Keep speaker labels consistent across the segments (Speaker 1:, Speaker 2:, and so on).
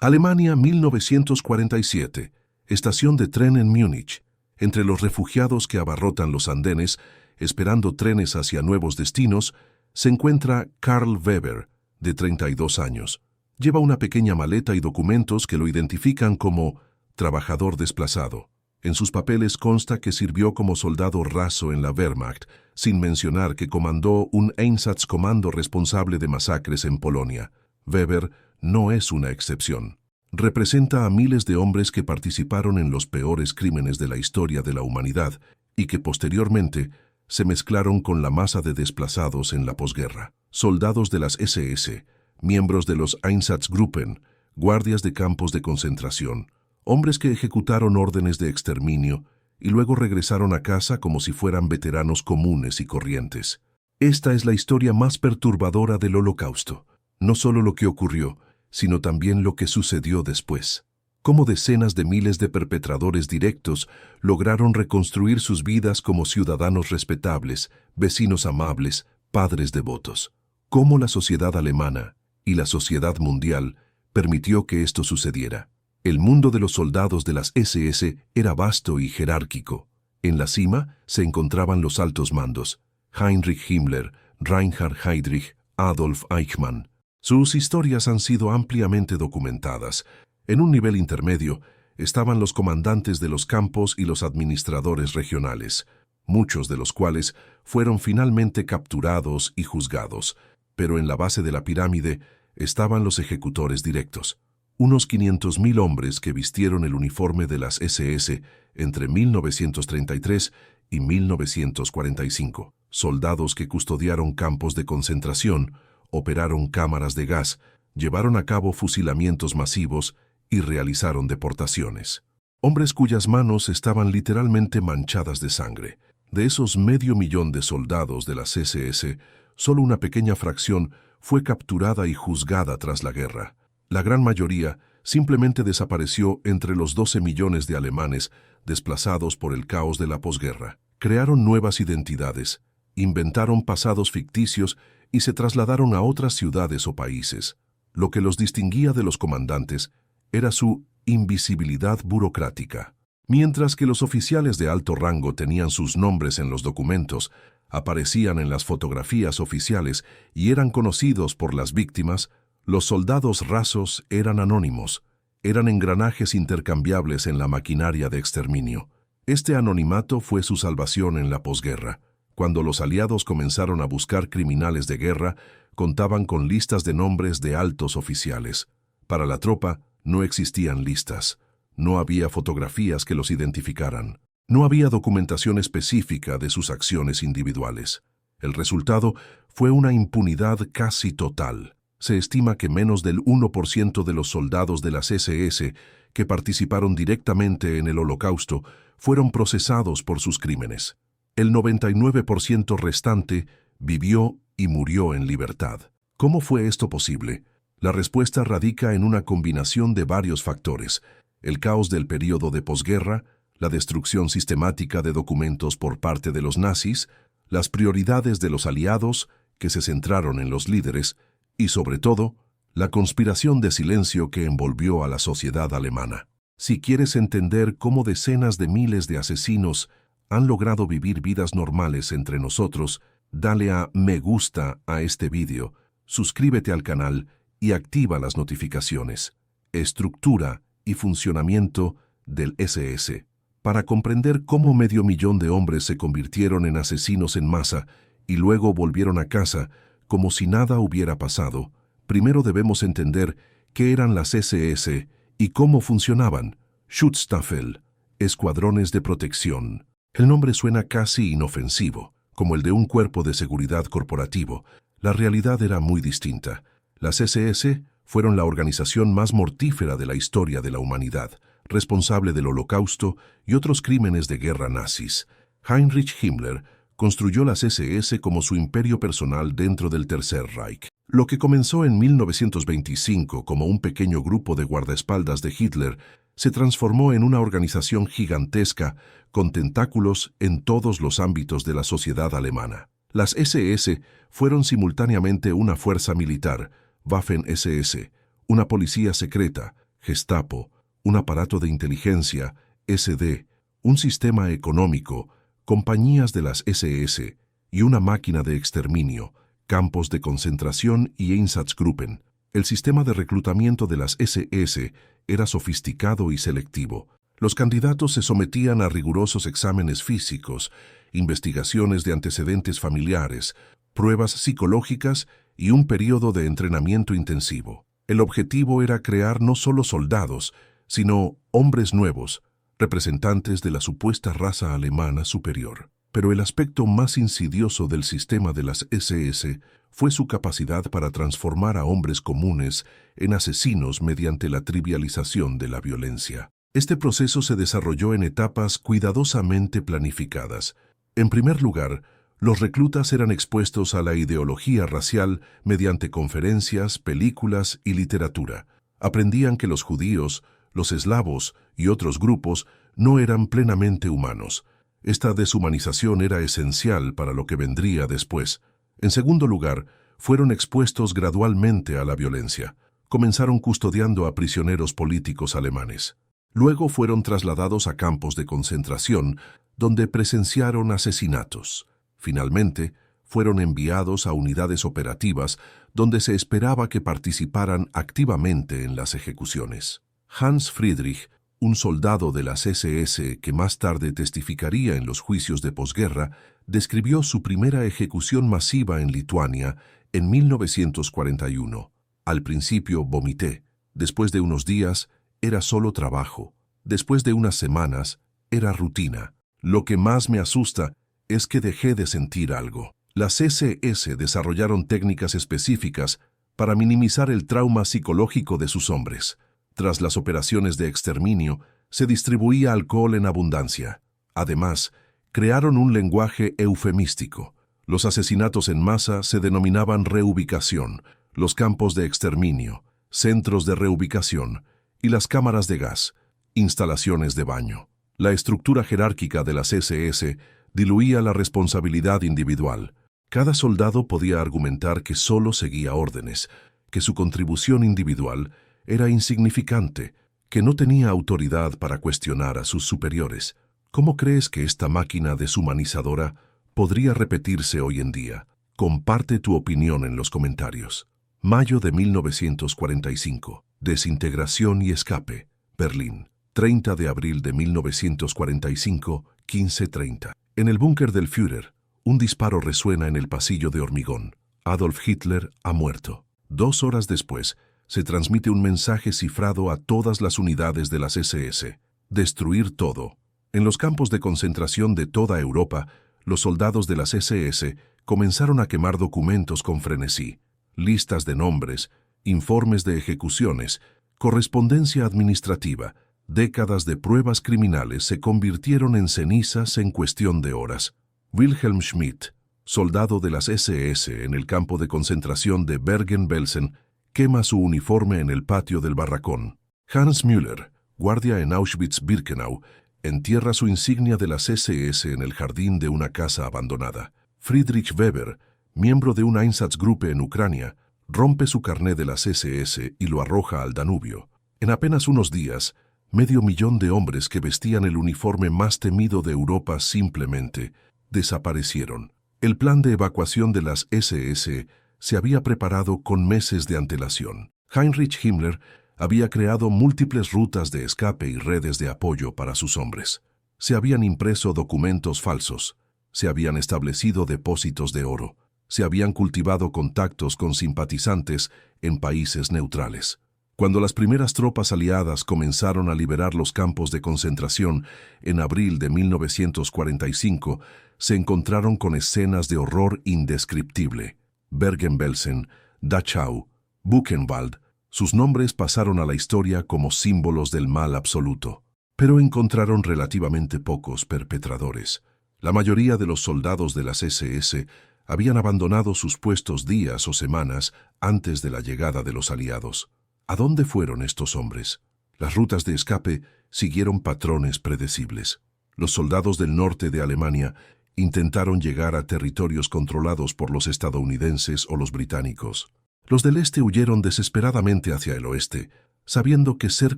Speaker 1: Alemania 1947. Estación de tren en Múnich. Entre los refugiados que abarrotan los andenes, esperando trenes hacia nuevos destinos, se encuentra Karl Weber, de 32 años. Lleva una pequeña maleta y documentos que lo identifican como trabajador desplazado. En sus papeles consta que sirvió como soldado raso en la Wehrmacht, sin mencionar que comandó un Einsatzkommando responsable de masacres en Polonia. Weber no es una excepción. Representa a miles de hombres que participaron en los peores crímenes de la historia de la humanidad y que posteriormente se mezclaron con la masa de desplazados en la posguerra. Soldados de las SS, miembros de los Einsatzgruppen, guardias de campos de concentración, hombres que ejecutaron órdenes de exterminio y luego regresaron a casa como si fueran veteranos comunes y corrientes. Esta es la historia más perturbadora del Holocausto. No solo lo que ocurrió, sino también lo que sucedió después. Cómo decenas de miles de perpetradores directos lograron reconstruir sus vidas como ciudadanos respetables, vecinos amables, padres devotos. Cómo la sociedad alemana y la sociedad mundial permitió que esto sucediera. El mundo de los soldados de las SS era vasto y jerárquico. En la cima se encontraban los altos mandos: Heinrich Himmler, Reinhard Heydrich, Adolf Eichmann. Sus historias han sido ampliamente documentadas. En un nivel intermedio estaban los comandantes de los campos y los administradores regionales, muchos de los cuales fueron finalmente capturados y juzgados. Pero en la base de la pirámide estaban los ejecutores directos. Unos 500.000 hombres que vistieron el uniforme de las SS entre 1933 y 1945. Soldados que custodiaron campos de concentración, operaron cámaras de gas, llevaron a cabo fusilamientos masivos y realizaron deportaciones. Hombres cuyas manos estaban literalmente manchadas de sangre. De esos 500.000 de soldados de las SS, solo una pequeña fracción fue capturada y juzgada tras la guerra. La gran mayoría simplemente desapareció entre los 12 millones de alemanes desplazados por el caos de la posguerra. Crearon nuevas identidades, inventaron pasados ficticios y se trasladaron a otras ciudades o países. Lo que los distinguía de los comandantes era su invisibilidad burocrática. Mientras que los oficiales de alto rango tenían sus nombres en los documentos, aparecían en las fotografías oficiales y eran conocidos por las víctimas, los soldados rasos eran anónimos, eran engranajes intercambiables en la maquinaria de exterminio. Este anonimato fue su salvación en la posguerra. Cuando los aliados comenzaron a buscar criminales de guerra, contaban con listas de nombres de altos oficiales. Para la tropa no existían listas. No había fotografías que los identificaran. No había documentación específica de sus acciones individuales. El resultado fue una impunidad casi total. Se estima que menos del 1% de los soldados de las SS que participaron directamente en el Holocausto fueron procesados por sus crímenes. El 99% restante vivió y murió en libertad. ¿Cómo fue esto posible? La respuesta radica en una combinación de varios factores: el caos del período de posguerra, la destrucción sistemática de documentos por parte de los nazis, las prioridades de los aliados, que se centraron en los líderes, y sobre todo, la conspiración de silencio que envolvió a la sociedad alemana. Si quieres entender cómo decenas de miles de asesinos han logrado vivir vidas normales entre nosotros, dale a me gusta a este vídeo, suscríbete al canal y activa las notificaciones. Estructura y funcionamiento del SS. Para comprender cómo 500.000 de hombres se convirtieron en asesinos en masa y luego volvieron a casa como si nada hubiera pasado, primero debemos entender qué eran las SS y cómo funcionaban. Schutzstaffel, escuadrones de protección. El nombre suena casi inofensivo, como el de un cuerpo de seguridad corporativo. La realidad era muy distinta. Las SS fueron la organización más mortífera de la historia de la humanidad, responsable del Holocausto y otros crímenes de guerra nazis. Heinrich Himmler construyó las SS como su imperio personal dentro del Tercer Reich. Lo que comenzó en 1925 como un pequeño grupo de guardaespaldas de Hitler se transformó en una organización gigantesca con tentáculos en todos los ámbitos de la sociedad alemana. Las SS fueron simultáneamente una fuerza militar, Waffen-SS, una policía secreta, Gestapo, un aparato de inteligencia, SD, un sistema económico, compañías de las SS y una máquina de exterminio, campos de concentración y Einsatzgruppen. El sistema de reclutamiento de las SS era sofisticado y selectivo. Los candidatos se sometían a rigurosos exámenes físicos, investigaciones de antecedentes familiares, pruebas psicológicas y un periodo de entrenamiento intensivo. El objetivo era crear no solo soldados, sino hombres nuevos, representantes de la supuesta raza alemana superior. Pero el aspecto más insidioso del sistema de las SS fue su capacidad para transformar a hombres comunes en asesinos mediante la trivialización de la violencia. Este proceso se desarrolló en etapas cuidadosamente planificadas. En primer lugar, los reclutas eran expuestos a la ideología racial mediante conferencias, películas y literatura. Aprendían que los judíos, los eslavos y otros grupos no eran plenamente humanos. Esta deshumanización era esencial para lo que vendría después. En segundo lugar, fueron expuestos gradualmente a la violencia. Comenzaron custodiando a prisioneros políticos alemanes. Luego fueron trasladados a campos de concentración, donde presenciaron asesinatos. Finalmente, fueron enviados a unidades operativas, donde se esperaba que participaran activamente en las ejecuciones. Hans Friedrich, un soldado de las SS que más tarde testificaría en los juicios de posguerra, describió su primera ejecución masiva en Lituania en 1941. Al principio vomité. Después de unos días, era solo trabajo. Después de unas semanas, era rutina. Lo que más me asusta es que dejé de sentir algo. Las SS desarrollaron técnicas específicas para minimizar el trauma psicológico de sus hombres. Tras las operaciones de exterminio, se distribuía alcohol en abundancia. Además, crearon un lenguaje eufemístico. Los asesinatos en masa se denominaban reubicación, los campos de exterminio, centros de reubicación y las cámaras de gas, instalaciones de baño. La estructura jerárquica de las SS diluía la responsabilidad individual. Cada soldado podía argumentar que solo seguía órdenes, que su contribución individual era insignificante, que no tenía autoridad para cuestionar a sus superiores. ¿Cómo crees que esta máquina deshumanizadora podría repetirse hoy en día? Comparte tu opinión en los comentarios. Mayo de 1945. Desintegración y escape. Berlín. 30 de abril de 1945, 15:30. En el búnker del Führer, un disparo resuena en el pasillo de hormigón. Adolf Hitler ha muerto. 2 horas después, se transmite un mensaje cifrado a todas las unidades de las SS. Destruir todo. En los campos de concentración de toda Europa, los soldados de las SS comenzaron a quemar documentos con frenesí. Listas de nombres, informes de ejecuciones, correspondencia administrativa, décadas de pruebas criminales se convirtieron en cenizas en cuestión de horas. Wilhelm Schmidt, soldado de las SS en el campo de concentración de Bergen-Belsen, quema su uniforme en el patio del barracón. Hans Müller, guardia en Auschwitz-Birkenau, entierra su insignia de las SS en el jardín de una casa abandonada. Friedrich Weber, miembro de una Einsatzgruppe en Ucrania, rompe su carné de las SS y lo arroja al Danubio. En apenas unos días, 500.000 de hombres que vestían el uniforme más temido de Europa simplemente desaparecieron. El plan de evacuación de las SS se había preparado con meses de antelación. Heinrich Himmler había creado múltiples rutas de escape y redes de apoyo para sus hombres. Se habían impreso documentos falsos, se habían establecido depósitos de oro, se habían cultivado contactos con simpatizantes en países neutrales. Cuando las primeras tropas aliadas comenzaron a liberar los campos de concentración en abril de 1945, se encontraron con escenas de horror indescriptible. Bergen-Belsen, Dachau, Buchenwald, sus nombres pasaron a la historia como símbolos del mal absoluto. Pero encontraron relativamente pocos perpetradores. La mayoría de los soldados de las SS habían abandonado sus puestos días o semanas antes de la llegada de los aliados. ¿A dónde fueron estos hombres? Las rutas de escape siguieron patrones predecibles. Los soldados del norte de Alemania intentaron llegar a territorios controlados por los estadounidenses o los británicos. Los del este huyeron desesperadamente hacia el oeste, sabiendo que ser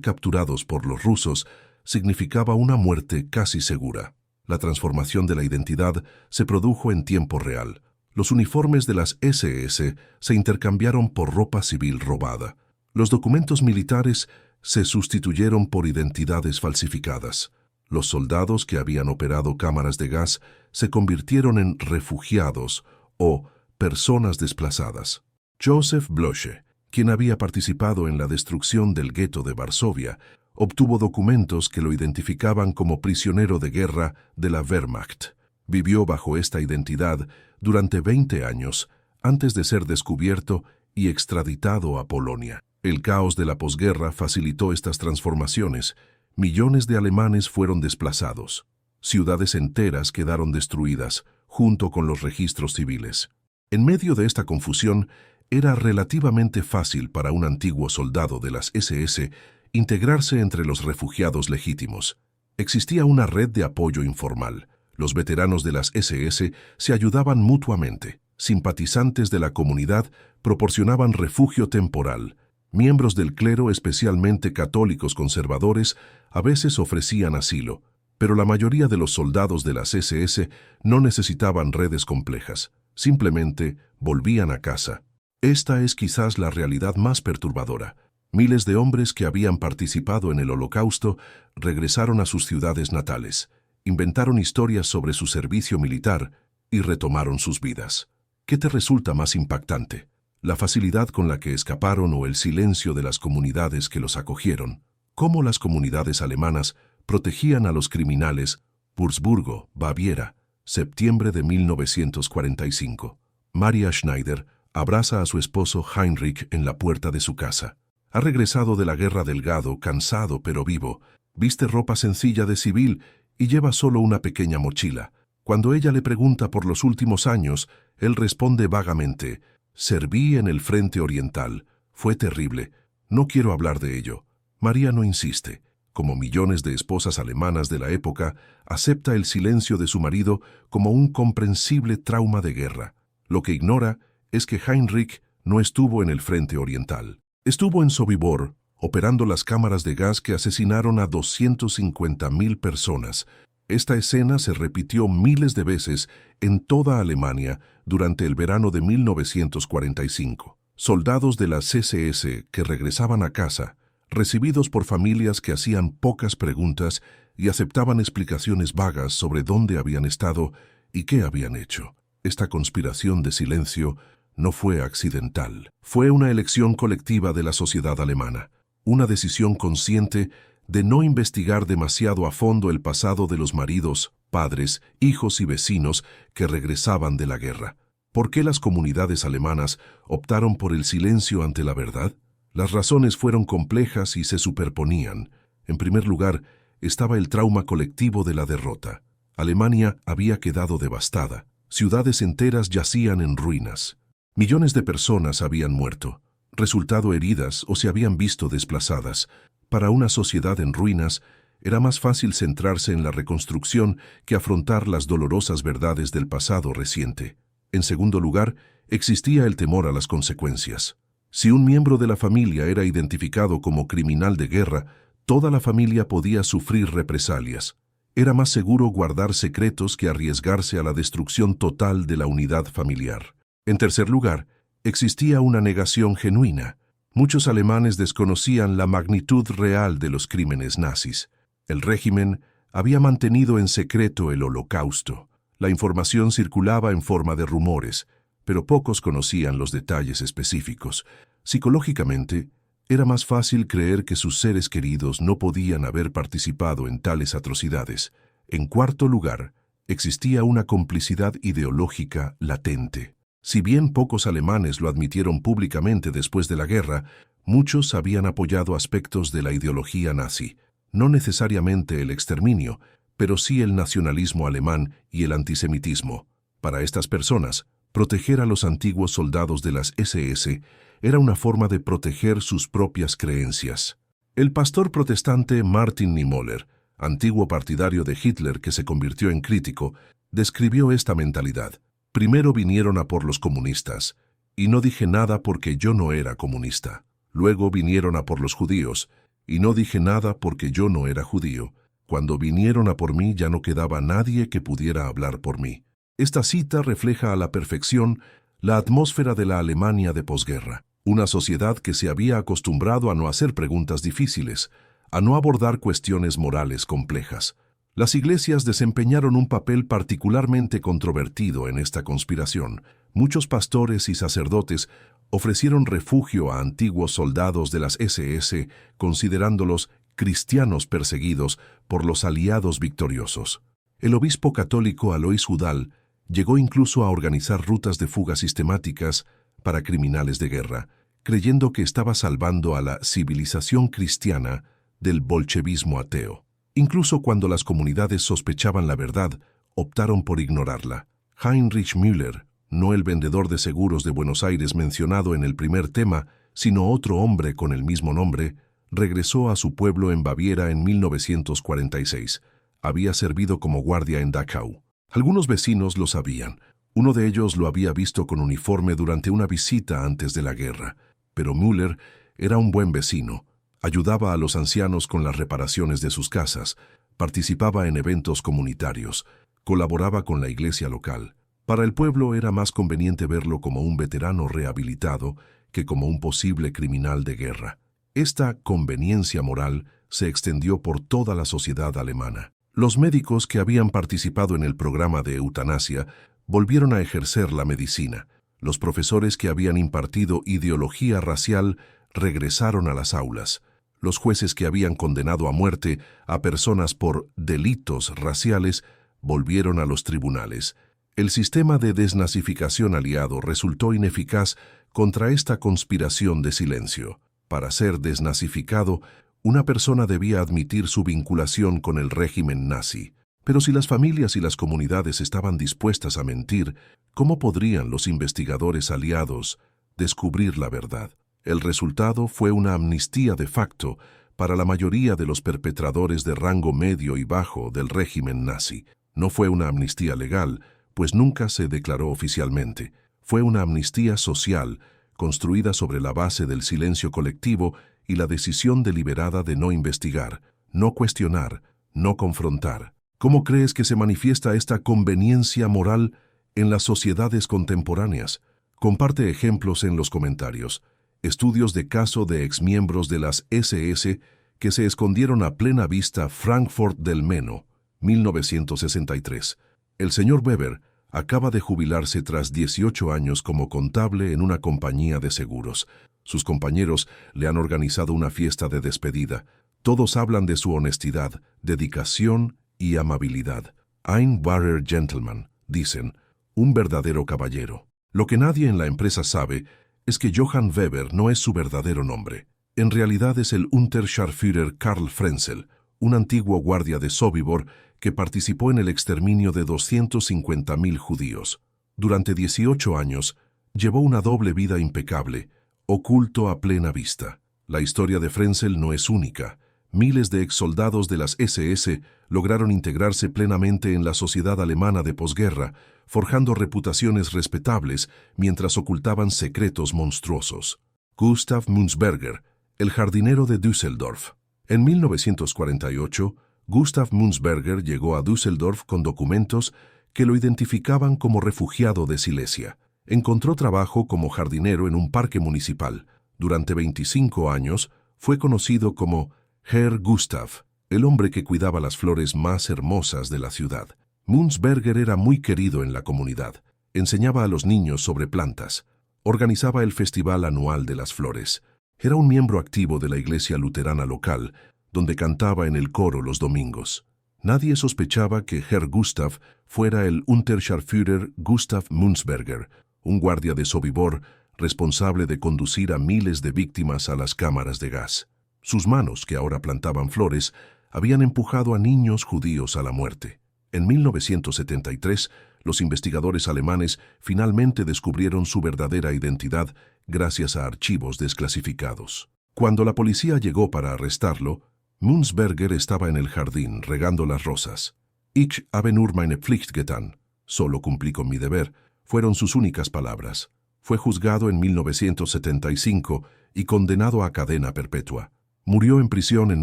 Speaker 1: capturados por los rusos significaba una muerte casi segura. La transformación de la identidad se produjo en tiempo real. Los uniformes de las SS se intercambiaron por ropa civil robada. Los documentos militares se sustituyeron por identidades falsificadas. Los soldados que habían operado cámaras de gas se convirtieron en refugiados o personas desplazadas. Joseph Bloche, quien había participado en la destrucción del gueto de Varsovia, obtuvo documentos que lo identificaban como prisionero de guerra de la Wehrmacht. Vivió bajo esta identidad durante 20 años antes de ser descubierto y extraditado a Polonia. El caos de la posguerra facilitó estas transformaciones. Millones de alemanes fueron desplazados. Ciudades enteras quedaron destruidas, junto con los registros civiles. En medio de esta confusión, era relativamente fácil para un antiguo soldado de las SS integrarse entre los refugiados legítimos. Existía una red de apoyo informal. Los veteranos de las SS se ayudaban mutuamente. Simpatizantes de la comunidad proporcionaban refugio temporal. Miembros del clero, especialmente católicos conservadores, a veces ofrecían asilo, pero la mayoría de los soldados de las SS no necesitaban redes complejas. Simplemente volvían a casa. Esta es quizás la realidad más perturbadora. Miles de hombres que habían participado en el Holocausto regresaron a sus ciudades natales, inventaron historias sobre su servicio militar y retomaron sus vidas. ¿Qué te resulta más impactante? ¿La facilidad con la que escaparon o el silencio de las comunidades que los acogieron? ¿Cómo las comunidades alemanas protegían a los criminales? Würzburgo, Baviera, septiembre de 1945. Maria Schneider abraza a su esposo Heinrich en la puerta de su casa. Ha regresado de la guerra delgado, cansado pero vivo. Viste ropa sencilla de civil y lleva solo una pequeña mochila. Cuando ella le pregunta por los últimos años, él responde vagamente: «Serví en el frente oriental. Fue terrible. No quiero hablar de ello». María no insiste. Como millones de esposas alemanas de la época, acepta el silencio de su marido como un comprensible trauma de guerra. Lo que ignora es que Heinrich no estuvo en el frente oriental. Estuvo en Sobibor, operando las cámaras de gas que asesinaron a 250.000 personas. Esta escena se repitió miles de veces en toda Alemania durante el verano de 1945. Soldados de las SS que regresaban a casa, recibidos por familias que hacían pocas preguntas y aceptaban explicaciones vagas sobre dónde habían estado y qué habían hecho. Esta conspiración de silencio no fue accidental. Fue una elección colectiva de la sociedad alemana, una decisión consciente de no investigar demasiado a fondo el pasado de los maridos, padres, hijos y vecinos que regresaban de la guerra. ¿Por qué las comunidades alemanas optaron por el silencio ante la verdad? Las razones fueron complejas y se superponían. En primer lugar, estaba el trauma colectivo de la derrota. Alemania había quedado devastada. Ciudades enteras yacían en ruinas. Millones de personas habían muerto, resultado heridas o se habían visto desplazadas. Para una sociedad en ruinas, era más fácil centrarse en la reconstrucción que afrontar las dolorosas verdades del pasado reciente. En segundo lugar, existía el temor a las consecuencias. Si un miembro de la familia era identificado como criminal de guerra, toda la familia podía sufrir represalias. Era más seguro guardar secretos que arriesgarse a la destrucción total de la unidad familiar. En tercer lugar, existía una negación genuina. Muchos alemanes desconocían la magnitud real de los crímenes nazis. El régimen había mantenido en secreto el Holocausto. La información circulaba en forma de rumores, pero pocos conocían los detalles específicos. Psicológicamente, era más fácil creer que sus seres queridos no podían haber participado en tales atrocidades. En cuarto lugar, existía una complicidad ideológica latente. Si bien pocos alemanes lo admitieron públicamente después de la guerra, muchos habían apoyado aspectos de la ideología nazi. No necesariamente el exterminio, pero sí el nacionalismo alemán y el antisemitismo. Para estas personas, proteger a los antiguos soldados de las SS era una forma de proteger sus propias creencias. El pastor protestante Martin Niemöller, antiguo partidario de Hitler que se convirtió en crítico, describió esta mentalidad. Primero vinieron a por los comunistas, y no dije nada porque yo no era comunista. Luego vinieron a por los judíos, y no dije nada porque yo no era judío. Cuando vinieron a por mí ya no quedaba nadie que pudiera hablar por mí. Esta cita refleja a la perfección la atmósfera de la Alemania de posguerra, una sociedad que se había acostumbrado a no hacer preguntas difíciles, a no abordar cuestiones morales complejas. Las iglesias desempeñaron un papel particularmente controvertido en esta conspiración. Muchos pastores y sacerdotes ofrecieron refugio a antiguos soldados de las SS, considerándolos cristianos perseguidos por los aliados victoriosos. El obispo católico Alois Hudal llegó incluso a organizar rutas de fuga sistemáticas para criminales de guerra, creyendo que estaba salvando a la civilización cristiana del bolchevismo ateo. Incluso cuando las comunidades sospechaban la verdad, optaron por ignorarla. Heinrich Müller, no el vendedor de seguros de Buenos Aires mencionado en el primer tema, sino otro hombre con el mismo nombre, regresó a su pueblo en Baviera en 1946. Había servido como guardia en Dachau. Algunos vecinos lo sabían. Uno de ellos lo había visto con uniforme durante una visita antes de la guerra. Pero Müller era un buen vecino. Ayudaba a los ancianos con las reparaciones de sus casas, participaba en eventos comunitarios, colaboraba con la iglesia local. Para el pueblo era más conveniente verlo como un veterano rehabilitado que como un posible criminal de guerra. Esta conveniencia moral se extendió por toda la sociedad alemana. Los médicos que habían participado en el programa de eutanasia volvieron a ejercer la medicina. Los profesores que habían impartido ideología racial regresaron a las aulas. Los jueces que habían condenado a muerte a personas por delitos raciales volvieron a los tribunales. El sistema de desnazificación aliado resultó ineficaz contra esta conspiración de silencio. Para ser desnazificado, una persona debía admitir su vinculación con el régimen nazi. Pero si las familias y las comunidades estaban dispuestas a mentir, ¿cómo podrían los investigadores aliados descubrir la verdad? El resultado fue una amnistía de facto para la mayoría de los perpetradores de rango medio y bajo del régimen nazi. No fue una amnistía legal, pues nunca se declaró oficialmente. Fue una amnistía social, construida sobre la base del silencio colectivo y la decisión deliberada de no investigar, no cuestionar, no confrontar. ¿Cómo crees que se manifiesta esta conveniencia moral en las sociedades contemporáneas? Comparte ejemplos en los comentarios. Estudios de caso de exmiembros de las SS que se escondieron a plena vista. Frankfurt del Meno, 1963. El señor Weber acaba de jubilarse tras 18 años como contable en una compañía de seguros. Sus compañeros le han organizado una fiesta de despedida. Todos hablan de su honestidad, dedicación y amabilidad. Ein wahrer Gentleman, dicen, un verdadero caballero. Lo que nadie en la empresa sabe es que Johann Weber no es su verdadero nombre. En realidad es el Unterscharführer Karl Frenzel, un antiguo guardia de Sobibor que participó en el exterminio de 250.000 judíos. Durante 18 años, llevó una doble vida impecable, oculto a plena vista. La historia de Frenzel no es única. Miles de exsoldados de las SS lograron integrarse plenamente en la sociedad alemana de posguerra, forjando reputaciones respetables mientras ocultaban secretos monstruosos. Gustav Münzberger, el jardinero de Düsseldorf. En 1948, Gustav Münzberger llegó a Düsseldorf con documentos que lo identificaban como refugiado de Silesia. Encontró trabajo como jardinero en un parque municipal. Durante 25 años fue conocido como Herr Gustav, el hombre que cuidaba las flores más hermosas de la ciudad. Münzberger era muy querido en la comunidad. Enseñaba a los niños sobre plantas. Organizaba el festival anual de las flores. Era un miembro activo de la iglesia luterana local, donde cantaba en el coro los domingos. Nadie sospechaba que Herr Gustav fuera el Unterscharführer Gustav Münzberger, un guardia de Sobibor responsable de conducir a miles de víctimas a las cámaras de gas. Sus manos, que ahora plantaban flores, habían empujado a niños judíos a la muerte. En 1973, los investigadores alemanes finalmente descubrieron su verdadera identidad gracias a archivos desclasificados. Cuando la policía llegó para arrestarlo, Münzberger estaba en el jardín regando las rosas. Ich habe nur meine Pflicht getan, solo cumplí con mi deber, fueron sus únicas palabras. Fue juzgado en 1975 y condenado a cadena perpetua. Murió en prisión en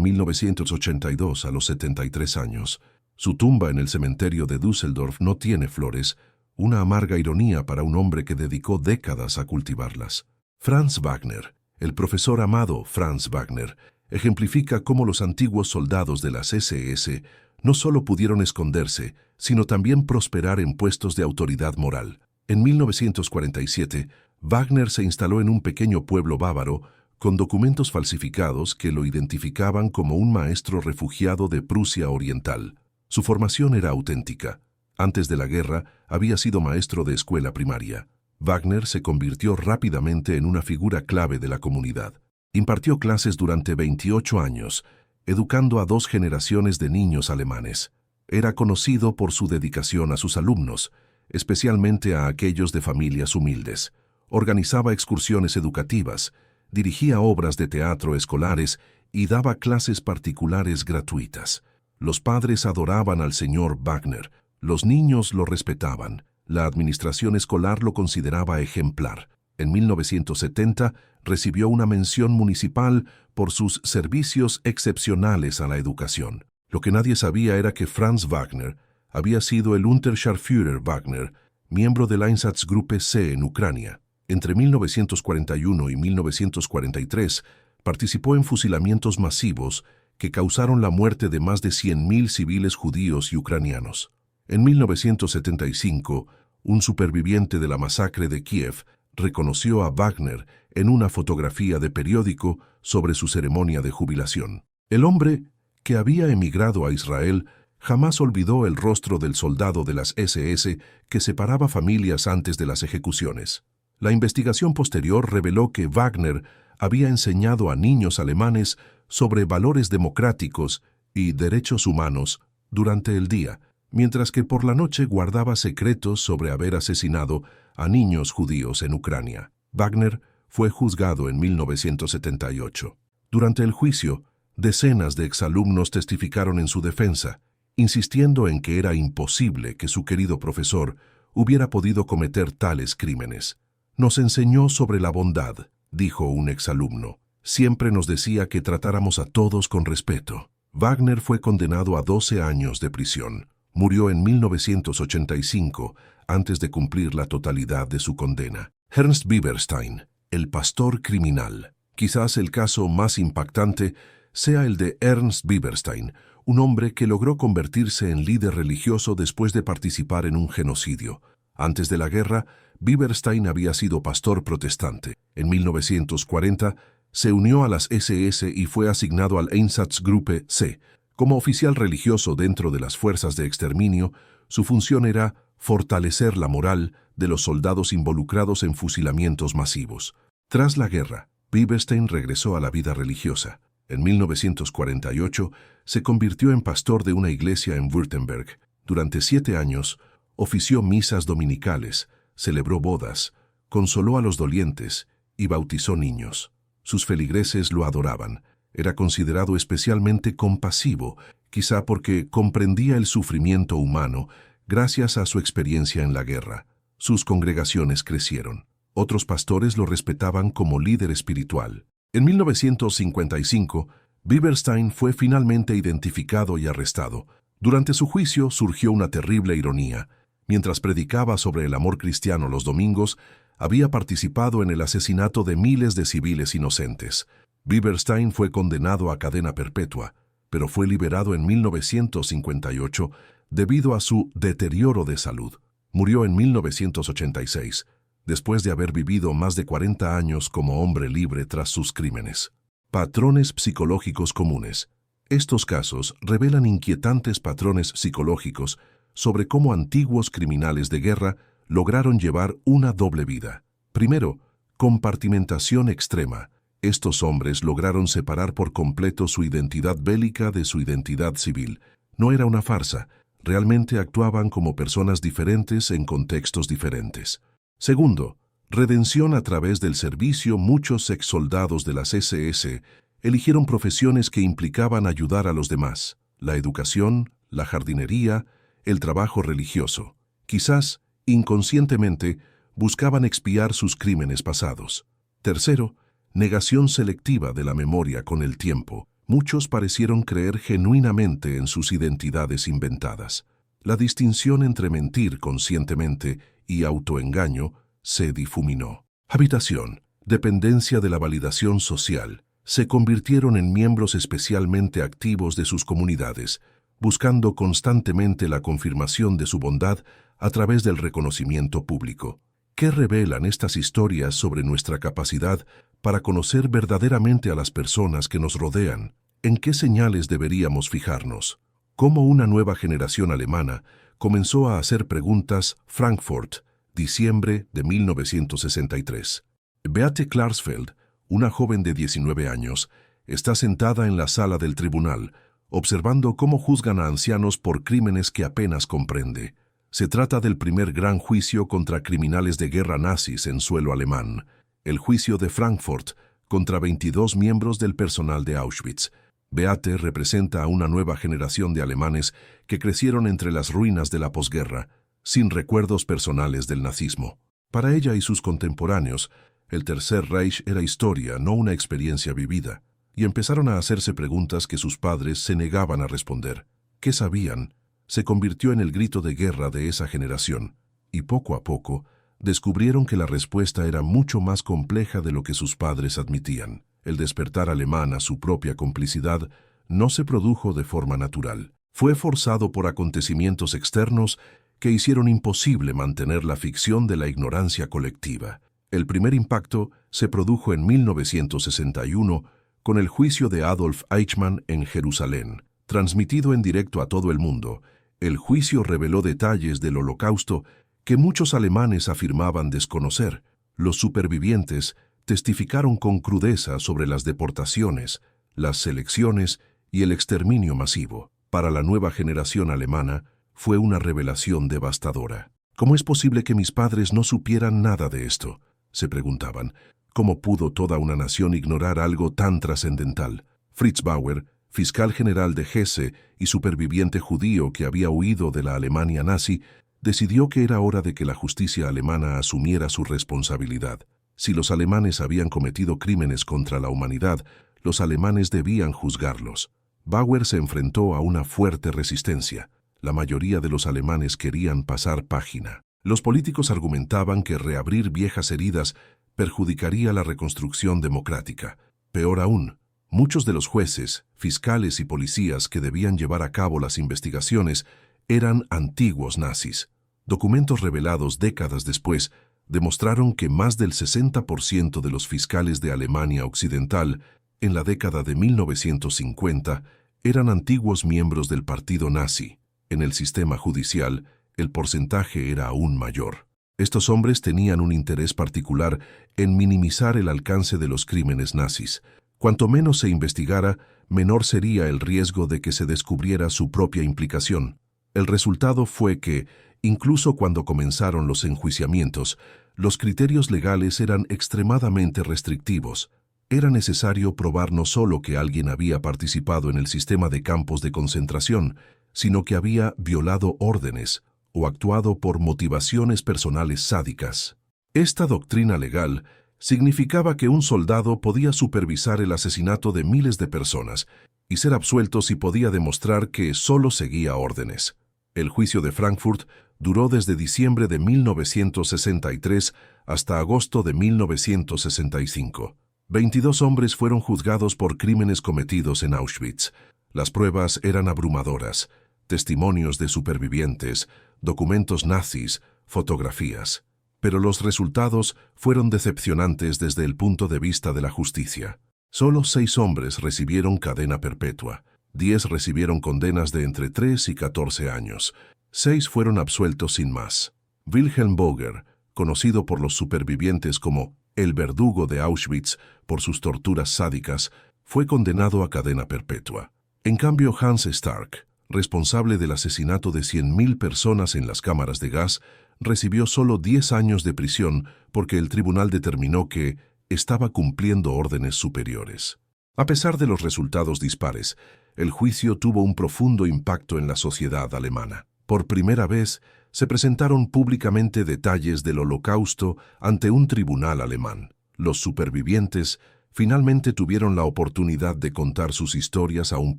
Speaker 1: 1982 a los 73 años. Su tumba en el cementerio de Düsseldorf no tiene flores, una amarga ironía para un hombre que dedicó décadas a cultivarlas. Franz Wagner, el profesor amado Franz Wagner, ejemplifica cómo los antiguos soldados de las SS no solo pudieron esconderse, sino también prosperar en puestos de autoridad moral. En 1947, Wagner se instaló en un pequeño pueblo bávaro con documentos falsificados que lo identificaban como un maestro refugiado de Prusia Oriental. Su formación era auténtica. Antes de la guerra, había sido maestro de escuela primaria. Wagner se convirtió rápidamente en una figura clave de la comunidad. Impartió clases durante 28 años, educando a 2 generaciones de niños alemanes. Era conocido por su dedicación a sus alumnos, especialmente a aquellos de familias humildes. Organizaba excursiones educativas, dirigía obras de teatro escolares y daba clases particulares gratuitas. Los padres adoraban al señor Wagner, los niños lo respetaban, la administración escolar lo consideraba ejemplar. En 1970 recibió una mención municipal por sus servicios excepcionales a la educación. Lo que nadie sabía era que Franz Wagner había sido el Unterscharführer Wagner, miembro del Einsatzgruppe C en Ucrania. Entre 1941 y 1943 participó en fusilamientos masivos que causaron la muerte de más de 100.000 civiles judíos y ucranianos. En 1975, un superviviente de la masacre de Kiev reconoció a Wagner en una fotografía de periódico sobre su ceremonia de jubilación. El hombre, que había emigrado a Israel, jamás olvidó el rostro del soldado de las SS que separaba familias antes de las ejecuciones. La investigación posterior reveló que Wagner había enseñado a niños alemanes sobre valores democráticos y derechos humanos durante el día, mientras que por la noche guardaba secretos sobre haber asesinado a niños judíos en Ucrania. Wagner fue juzgado en 1978. Durante el juicio, decenas de exalumnos testificaron en su defensa, insistiendo en que era imposible que su querido profesor hubiera podido cometer tales crímenes. Nos enseñó sobre la bondad, dijo un exalumno. Siempre nos decía que tratáramos a todos con respeto. Wagner fue condenado a 12 años de prisión. Murió en 1985, antes de cumplir la totalidad de su condena. Ernst Bieberstein, el pastor criminal. Quizás el caso más impactante sea el de Ernst Bieberstein, un hombre que logró convertirse en líder religioso después de participar en un genocidio. Antes de la guerra, Bieberstein había sido pastor protestante. En 1940, se unió a las SS y fue asignado al Einsatzgruppe C. Como oficial religioso dentro de las fuerzas de exterminio, su función era fortalecer la moral de los soldados involucrados en fusilamientos masivos. Tras la guerra, Bieberstein regresó a la vida religiosa. En 1948, se convirtió en pastor de una iglesia en Württemberg. Durante 7 años, ofició misas dominicales, celebró bodas, consoló a los dolientes y bautizó niños. Sus feligreses lo adoraban. Era considerado especialmente compasivo, quizá porque comprendía el sufrimiento humano gracias a su experiencia en la guerra. Sus congregaciones crecieron. Otros pastores lo respetaban como líder espiritual. En 1955, Bieberstein fue finalmente identificado y arrestado. Durante su juicio surgió una terrible ironía. Mientras predicaba sobre el amor cristiano los domingos, había participado en el asesinato de miles de civiles inocentes. Bieberstein fue condenado a cadena perpetua, pero fue liberado en 1958 debido a su deterioro de salud. Murió en 1986, después de haber vivido más de 40 años como hombre libre tras sus crímenes. Patrones psicológicos comunes. Estos casos revelan inquietantes patrones psicológicos sobre cómo antiguos criminales de guerra lograron llevar una doble vida. Primero, compartimentación extrema. Estos hombres lograron separar por completo su identidad bélica de su identidad civil. No era una farsa, realmente actuaban como personas diferentes en contextos diferentes. Segundo, redención a través del servicio. Muchos exsoldados de las SS eligieron profesiones que implicaban ayudar a los demás: la educación, la jardinería, el trabajo religioso. Quizás, inconscientemente, buscaban expiar sus crímenes pasados. Tercero, negación selectiva de la memoria con el tiempo. Muchos parecieron creer genuinamente en sus identidades inventadas. La distinción entre mentir conscientemente y autoengaño se difuminó. Habitación, dependencia de la validación social, se convirtieron en miembros especialmente activos de sus comunidades, buscando constantemente la confirmación de su bondad a través del reconocimiento público. ¿Qué revelan estas historias sobre nuestra capacidad para conocer verdaderamente a las personas que nos rodean? ¿En qué señales deberíamos fijarnos? ¿Cómo una nueva generación alemana comenzó a hacer preguntas? Frankfurt, diciembre de 1963. Beate Klarsfeld, una joven de 19 años, está sentada en la sala del tribunal, observando cómo juzgan a ancianos por crímenes que apenas comprende. Se trata del primer gran juicio contra criminales de guerra nazis en suelo alemán, el juicio de Frankfurt contra 22 miembros del personal de Auschwitz. Beate representa a una nueva generación de alemanes que crecieron entre las ruinas de la posguerra, sin recuerdos personales del nazismo. Para ella y sus contemporáneos, el Tercer Reich era historia, no una experiencia vivida, y empezaron a hacerse preguntas que sus padres se negaban a responder. ¿Qué sabían? Se convirtió en el grito de guerra de esa generación, y poco a poco descubrieron que la respuesta era mucho más compleja de lo que sus padres admitían. El despertar alemán a su propia complicidad no se produjo de forma natural. Fue forzado por acontecimientos externos que hicieron imposible mantener la ficción de la ignorancia colectiva. El primer impacto se produjo en 1961 con el juicio de Adolf Eichmann en Jerusalén. Transmitido en directo a todo el mundo, el juicio reveló detalles del Holocausto que muchos alemanes afirmaban desconocer. Los supervivientes testificaron con crudeza sobre las deportaciones, las selecciones y el exterminio masivo. Para la nueva generación alemana, fue una revelación devastadora. ¿Cómo es posible que mis padres no supieran nada de esto?, se preguntaban. ¿Cómo pudo toda una nación ignorar algo tan trascendental? Fritz Bauer, fiscal general de Hesse y superviviente judío que había huido de la Alemania nazi, decidió que era hora de que la justicia alemana asumiera su responsabilidad. Si los alemanes habían cometido crímenes contra la humanidad, los alemanes debían juzgarlos. Bauer se enfrentó a una fuerte resistencia. La mayoría de los alemanes querían pasar página. Los políticos argumentaban que reabrir viejas heridas perjudicaría la reconstrucción democrática. Peor aún, muchos de los jueces, fiscales y policías que debían llevar a cabo las investigaciones eran antiguos nazis. Documentos revelados décadas después demostraron que más del 60% de los fiscales de Alemania Occidental en la década de 1950 eran antiguos miembros del partido nazi. En el sistema judicial, el porcentaje era aún mayor. Estos hombres tenían un interés particular en minimizar el alcance de los crímenes nazis. Cuanto menos se investigara, menor sería el riesgo de que se descubriera su propia implicación. El resultado fue que, incluso cuando comenzaron los enjuiciamientos, los criterios legales eran extremadamente restrictivos. Era necesario probar no solo que alguien había participado en el sistema de campos de concentración, sino que había violado órdenes o actuado por motivaciones personales sádicas. Esta doctrina legal significaba que un soldado podía supervisar el asesinato de miles de personas y ser absuelto si podía demostrar que solo seguía órdenes. El juicio de Frankfurt duró desde diciembre de 1963 hasta agosto de 1965. 22 hombres fueron juzgados por crímenes cometidos en Auschwitz. Las pruebas eran abrumadoras: testimonios de supervivientes, documentos nazis, fotografías. Pero los resultados fueron decepcionantes desde el punto de vista de la justicia. Solo 6 hombres recibieron cadena perpetua. 10 recibieron condenas de entre 3 y 14 años. 6 fueron absueltos sin más. Wilhelm Boger, conocido por los supervivientes como el verdugo de Auschwitz por sus torturas sádicas, fue condenado a cadena perpetua. En cambio, Hans Stark, responsable del asesinato de 100.000 personas en las cámaras de gas, recibió solo 10 años de prisión porque el tribunal determinó que estaba cumpliendo órdenes superiores. A pesar de los resultados dispares, el juicio tuvo un profundo impacto en la sociedad alemana. Por primera vez, se presentaron públicamente detalles del Holocausto ante un tribunal alemán. Los supervivientes, finalmente tuvieron la oportunidad de contar sus historias a un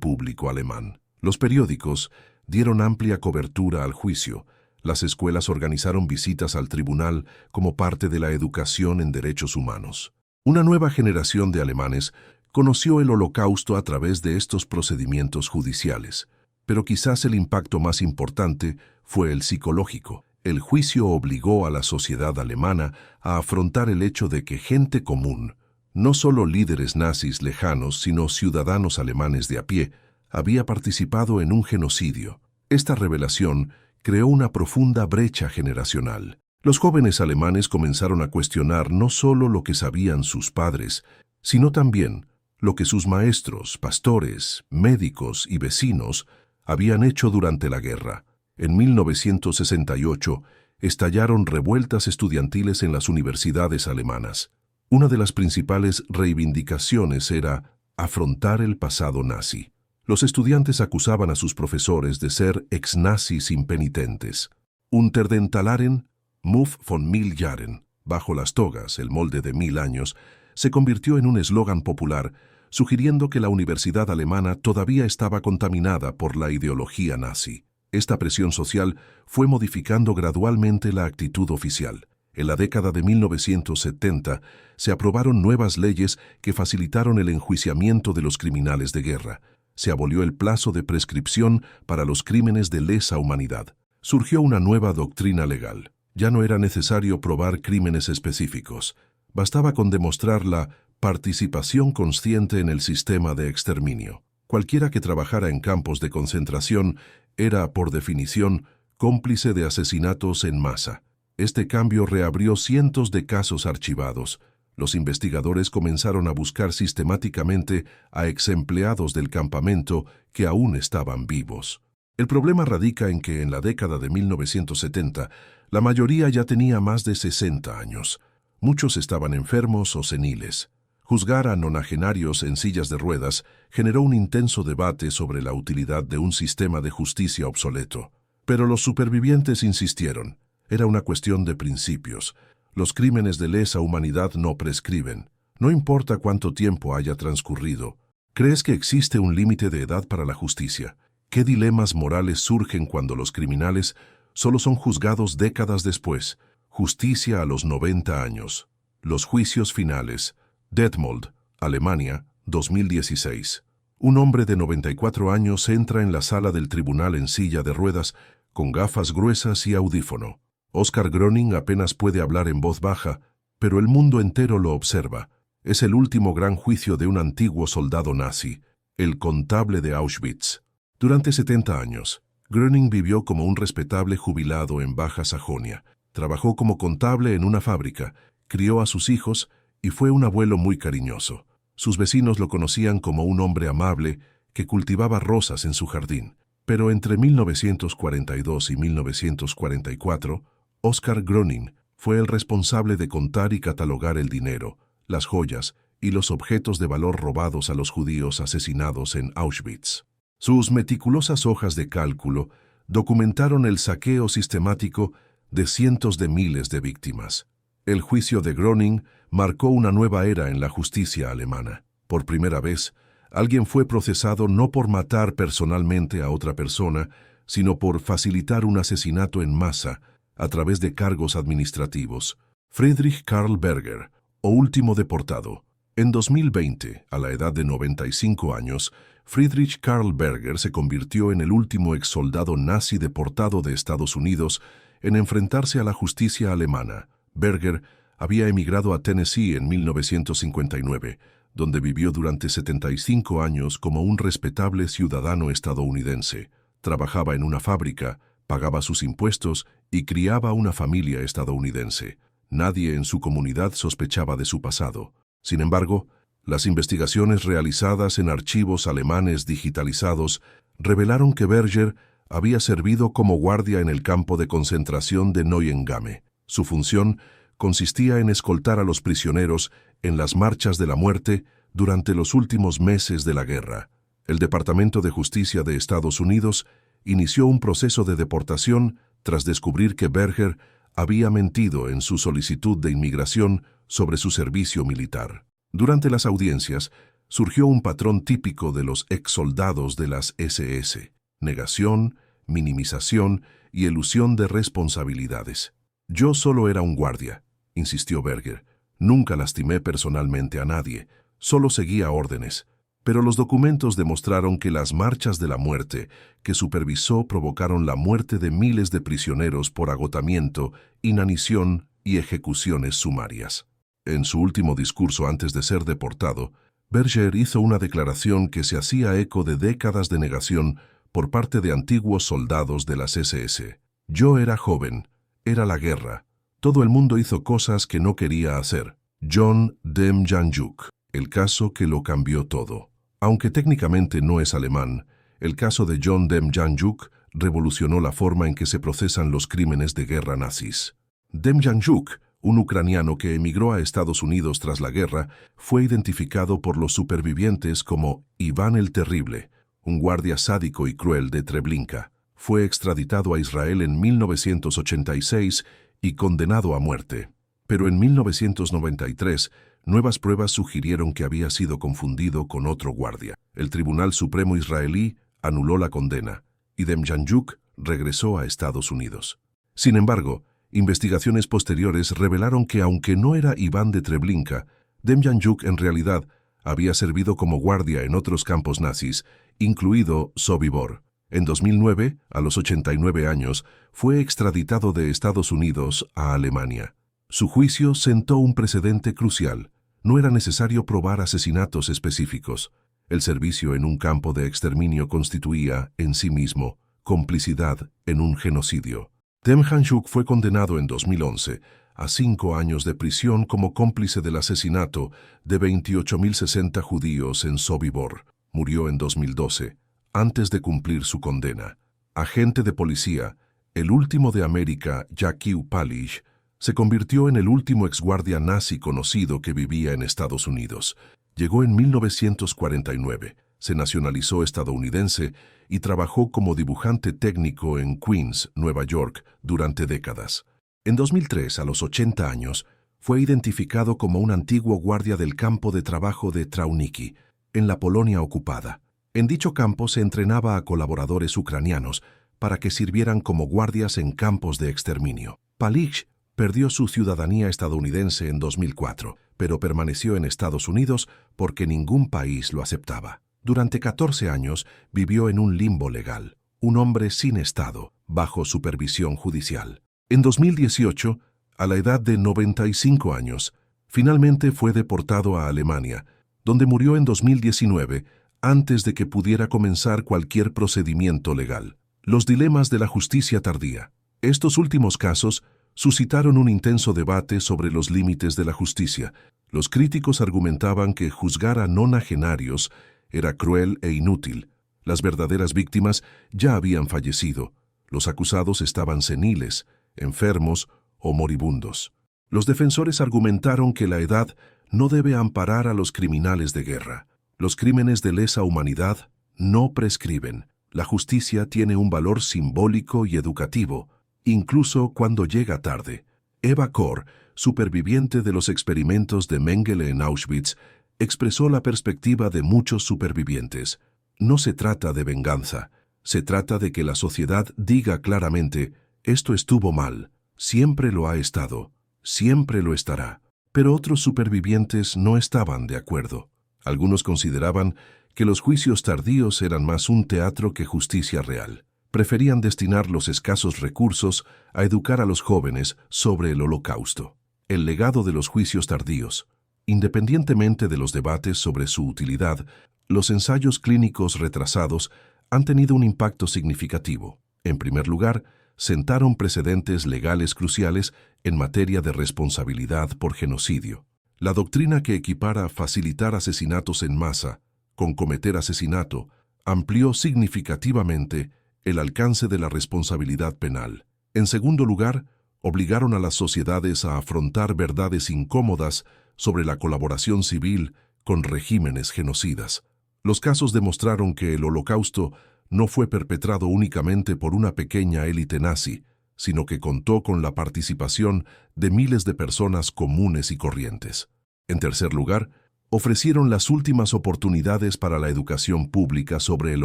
Speaker 1: público alemán. Los periódicos dieron amplia cobertura al juicio. Las escuelas organizaron visitas al tribunal como parte de la educación en derechos humanos. Una nueva generación de alemanes conoció el Holocausto a través de estos procedimientos judiciales, pero quizás el impacto más importante fue el psicológico. El juicio obligó a la sociedad alemana a afrontar el hecho de que gente común, no solo líderes nazis lejanos, sino ciudadanos alemanes de a pie, había participado en un genocidio. Esta revelación creó una profunda brecha generacional. Los jóvenes alemanes comenzaron a cuestionar no solo lo que sabían sus padres, sino también lo que sus maestros, pastores, médicos y vecinos habían hecho durante la guerra. En 1968 estallaron revueltas estudiantiles en las universidades alemanas. Una de las principales reivindicaciones era afrontar el pasado nazi. Los estudiantes acusaban a sus profesores de ser ex-nazis impenitentes. Unter den Talaren, Move von 1000 Jahren, bajo las togas, el molde de 1000 años, se convirtió en un eslogan popular, sugiriendo que la universidad alemana todavía estaba contaminada por la ideología nazi. Esta presión social fue modificando gradualmente la actitud oficial. En la década de 1970 se aprobaron nuevas leyes que facilitaron el enjuiciamiento de los criminales de guerra. Se abolió el plazo de prescripción para los crímenes de lesa humanidad. Surgió una nueva doctrina legal. Ya no era necesario probar crímenes específicos. Bastaba con demostrar la participación consciente en el sistema de exterminio. Cualquiera que trabajara en campos de concentración era, por definición, cómplice de asesinatos en masa. Este cambio reabrió cientos de casos archivados. Los investigadores comenzaron a buscar sistemáticamente a exempleados del campamento que aún estaban vivos. El problema radica en que en la década de 1970 la mayoría ya tenía más de 60 años. Muchos estaban enfermos o seniles. Juzgar a nonagenarios en sillas de ruedas generó un intenso debate sobre la utilidad de un sistema de justicia obsoleto. Pero los supervivientes insistieron. Era una cuestión de principios. Los crímenes de lesa humanidad no prescriben. No importa cuánto tiempo haya transcurrido. ¿Crees que existe un límite de edad para la justicia? ¿Qué dilemas morales surgen cuando los criminales solo son juzgados décadas después? Justicia a los 90 años. Los juicios finales. Detmold, Alemania, 2016. Un hombre de 94 años entra en la sala del tribunal en silla de ruedas, con gafas gruesas y audífono. Oskar Gröning apenas puede hablar en voz baja, pero el mundo entero lo observa. Es el último gran juicio de un antiguo soldado nazi, el contable de Auschwitz. Durante 70 años, Gröning vivió como un respetable jubilado en Baja Sajonia. Trabajó como contable en una fábrica, crió a sus hijos y fue un abuelo muy cariñoso. Sus vecinos lo conocían como un hombre amable que cultivaba rosas en su jardín. Pero entre 1942 y 1944, Oskar Gröning fue el responsable de contar y catalogar el dinero, las joyas y los objetos de valor robados a los judíos asesinados en Auschwitz. Sus meticulosas hojas de cálculo documentaron el saqueo sistemático de cientos de miles de víctimas. El juicio de Gröning marcó una nueva era en la justicia alemana. Por primera vez, alguien fue procesado no por matar personalmente a otra persona, sino por facilitar un asesinato en masa a través de cargos administrativos. Friedrich Karl Berger, o último deportado. En 2020, a la edad de 95 años, Friedrich Karl Berger se convirtió en el último exsoldado nazi deportado de Estados Unidos en enfrentarse a la justicia alemana. Berger había emigrado a Tennessee en 1959, donde vivió durante 75 años como un respetable ciudadano estadounidense. Trabajaba en una fábrica, pagaba sus impuestos y criaba una familia estadounidense. Nadie en su comunidad sospechaba de su pasado. Sin embargo, las investigaciones realizadas en archivos alemanes digitalizados revelaron que Berger había servido como guardia en el campo de concentración de Neuengamme. Su función consistía en escoltar a los prisioneros en las marchas de la muerte durante los últimos meses de la guerra. El Departamento de Justicia de Estados Unidos inició un proceso de deportación tras descubrir que Berger había mentido en su solicitud de inmigración sobre su servicio militar. Durante las audiencias, surgió un patrón típico de los ex-soldados de las SS: negación, minimización y elusión de responsabilidades. «Yo solo era un guardia», insistió Berger. «Nunca lastimé personalmente a nadie, solo seguía órdenes». Pero los documentos demostraron que las marchas de la muerte que supervisó provocaron la muerte de miles de prisioneros por agotamiento, inanición y ejecuciones sumarias. En su último discurso antes de ser deportado, Berger hizo una declaración que se hacía eco de décadas de negación por parte de antiguos soldados de las SS. «Yo era joven, era la guerra. Todo el mundo hizo cosas que no quería hacer». John Demjanjuk, el caso que lo cambió todo. Aunque técnicamente no es alemán, el caso de John Demjanjuk revolucionó la forma en que se procesan los crímenes de guerra nazis. Demjanjuk, un ucraniano que emigró a Estados Unidos tras la guerra, fue identificado por los supervivientes como Iván el Terrible, un guardia sádico y cruel de Treblinka. Fue extraditado a Israel en 1986 y condenado a muerte. Pero en 1993, nuevas pruebas sugirieron que había sido confundido con otro guardia. El Tribunal Supremo israelí anuló la condena y Demjanjuk regresó a Estados Unidos. Sin embargo, investigaciones posteriores revelaron que aunque no era Iván de Treblinka, Demjanjuk en realidad había servido como guardia en otros campos nazis, incluido Sobibor. En 2009, a los 89 años, fue extraditado de Estados Unidos a Alemania. Su juicio sentó un precedente crucial. No era necesario probar asesinatos específicos. El servicio en un campo de exterminio constituía, en sí mismo, complicidad en un genocidio. Demjanjuk fue condenado en 2011 a 5 años de prisión como cómplice del asesinato de 28.060 judíos en Sobibor. Murió en 2012, antes de cumplir su condena. Agente de policía, el último de América, Jakiw Palish, se convirtió en el último exguardia nazi conocido que vivía en Estados Unidos. Llegó en 1949, se nacionalizó estadounidense y trabajó como dibujante técnico en Queens, Nueva York, durante décadas. En 2003, a los 80 años, fue identificado como un antiguo guardia del campo de trabajo de Trauniki, en la Polonia ocupada. En dicho campo se entrenaba a colaboradores ucranianos para que sirvieran como guardias en campos de exterminio. Palish perdió su ciudadanía estadounidense en 2004, pero permaneció en Estados Unidos porque ningún país lo aceptaba. Durante 14 años vivió en un limbo legal, un hombre sin estado, bajo supervisión judicial. En 2018, a la edad de 95 años, finalmente fue deportado a Alemania, donde murió en 2019, antes de que pudiera comenzar cualquier procedimiento legal. Los dilemas de la justicia tardía. Estos últimos casos suscitaron un intenso debate sobre los límites de la justicia. Los críticos argumentaban que juzgar a nonagenarios era cruel e inútil. Las verdaderas víctimas ya habían fallecido. Los acusados estaban seniles, enfermos o moribundos. Los defensores argumentaron que la edad no debe amparar a los criminales de guerra. Los crímenes de lesa humanidad no prescriben. La justicia tiene un valor simbólico y educativo, incluso cuando llega tarde. Eva Kor, superviviente de los experimentos de Mengele en Auschwitz, expresó la perspectiva de muchos supervivientes. No se trata de venganza, se trata de que la sociedad diga claramente: esto estuvo mal, siempre lo ha estado, siempre lo estará. Pero otros supervivientes no estaban de acuerdo. Algunos consideraban que los juicios tardíos eran más un teatro que justicia real. Preferían destinar los escasos recursos a educar a los jóvenes sobre el Holocausto. El legado de los juicios tardíos. Independientemente de los debates sobre su utilidad, los ensayos clínicos retrasados han tenido un impacto significativo. En primer lugar, sentaron precedentes legales cruciales en materia de responsabilidad por genocidio. La doctrina que equipara facilitar asesinatos en masa con cometer asesinato amplió significativamente el alcance de la responsabilidad penal. En segundo lugar, obligaron a las sociedades a afrontar verdades incómodas sobre la colaboración civil con regímenes genocidas. Los casos demostraron que el Holocausto no fue perpetrado únicamente por una pequeña élite nazi, sino que contó con la participación de miles de personas comunes y corrientes. En tercer lugar, Ofrecieron las últimas oportunidades para la educación pública sobre el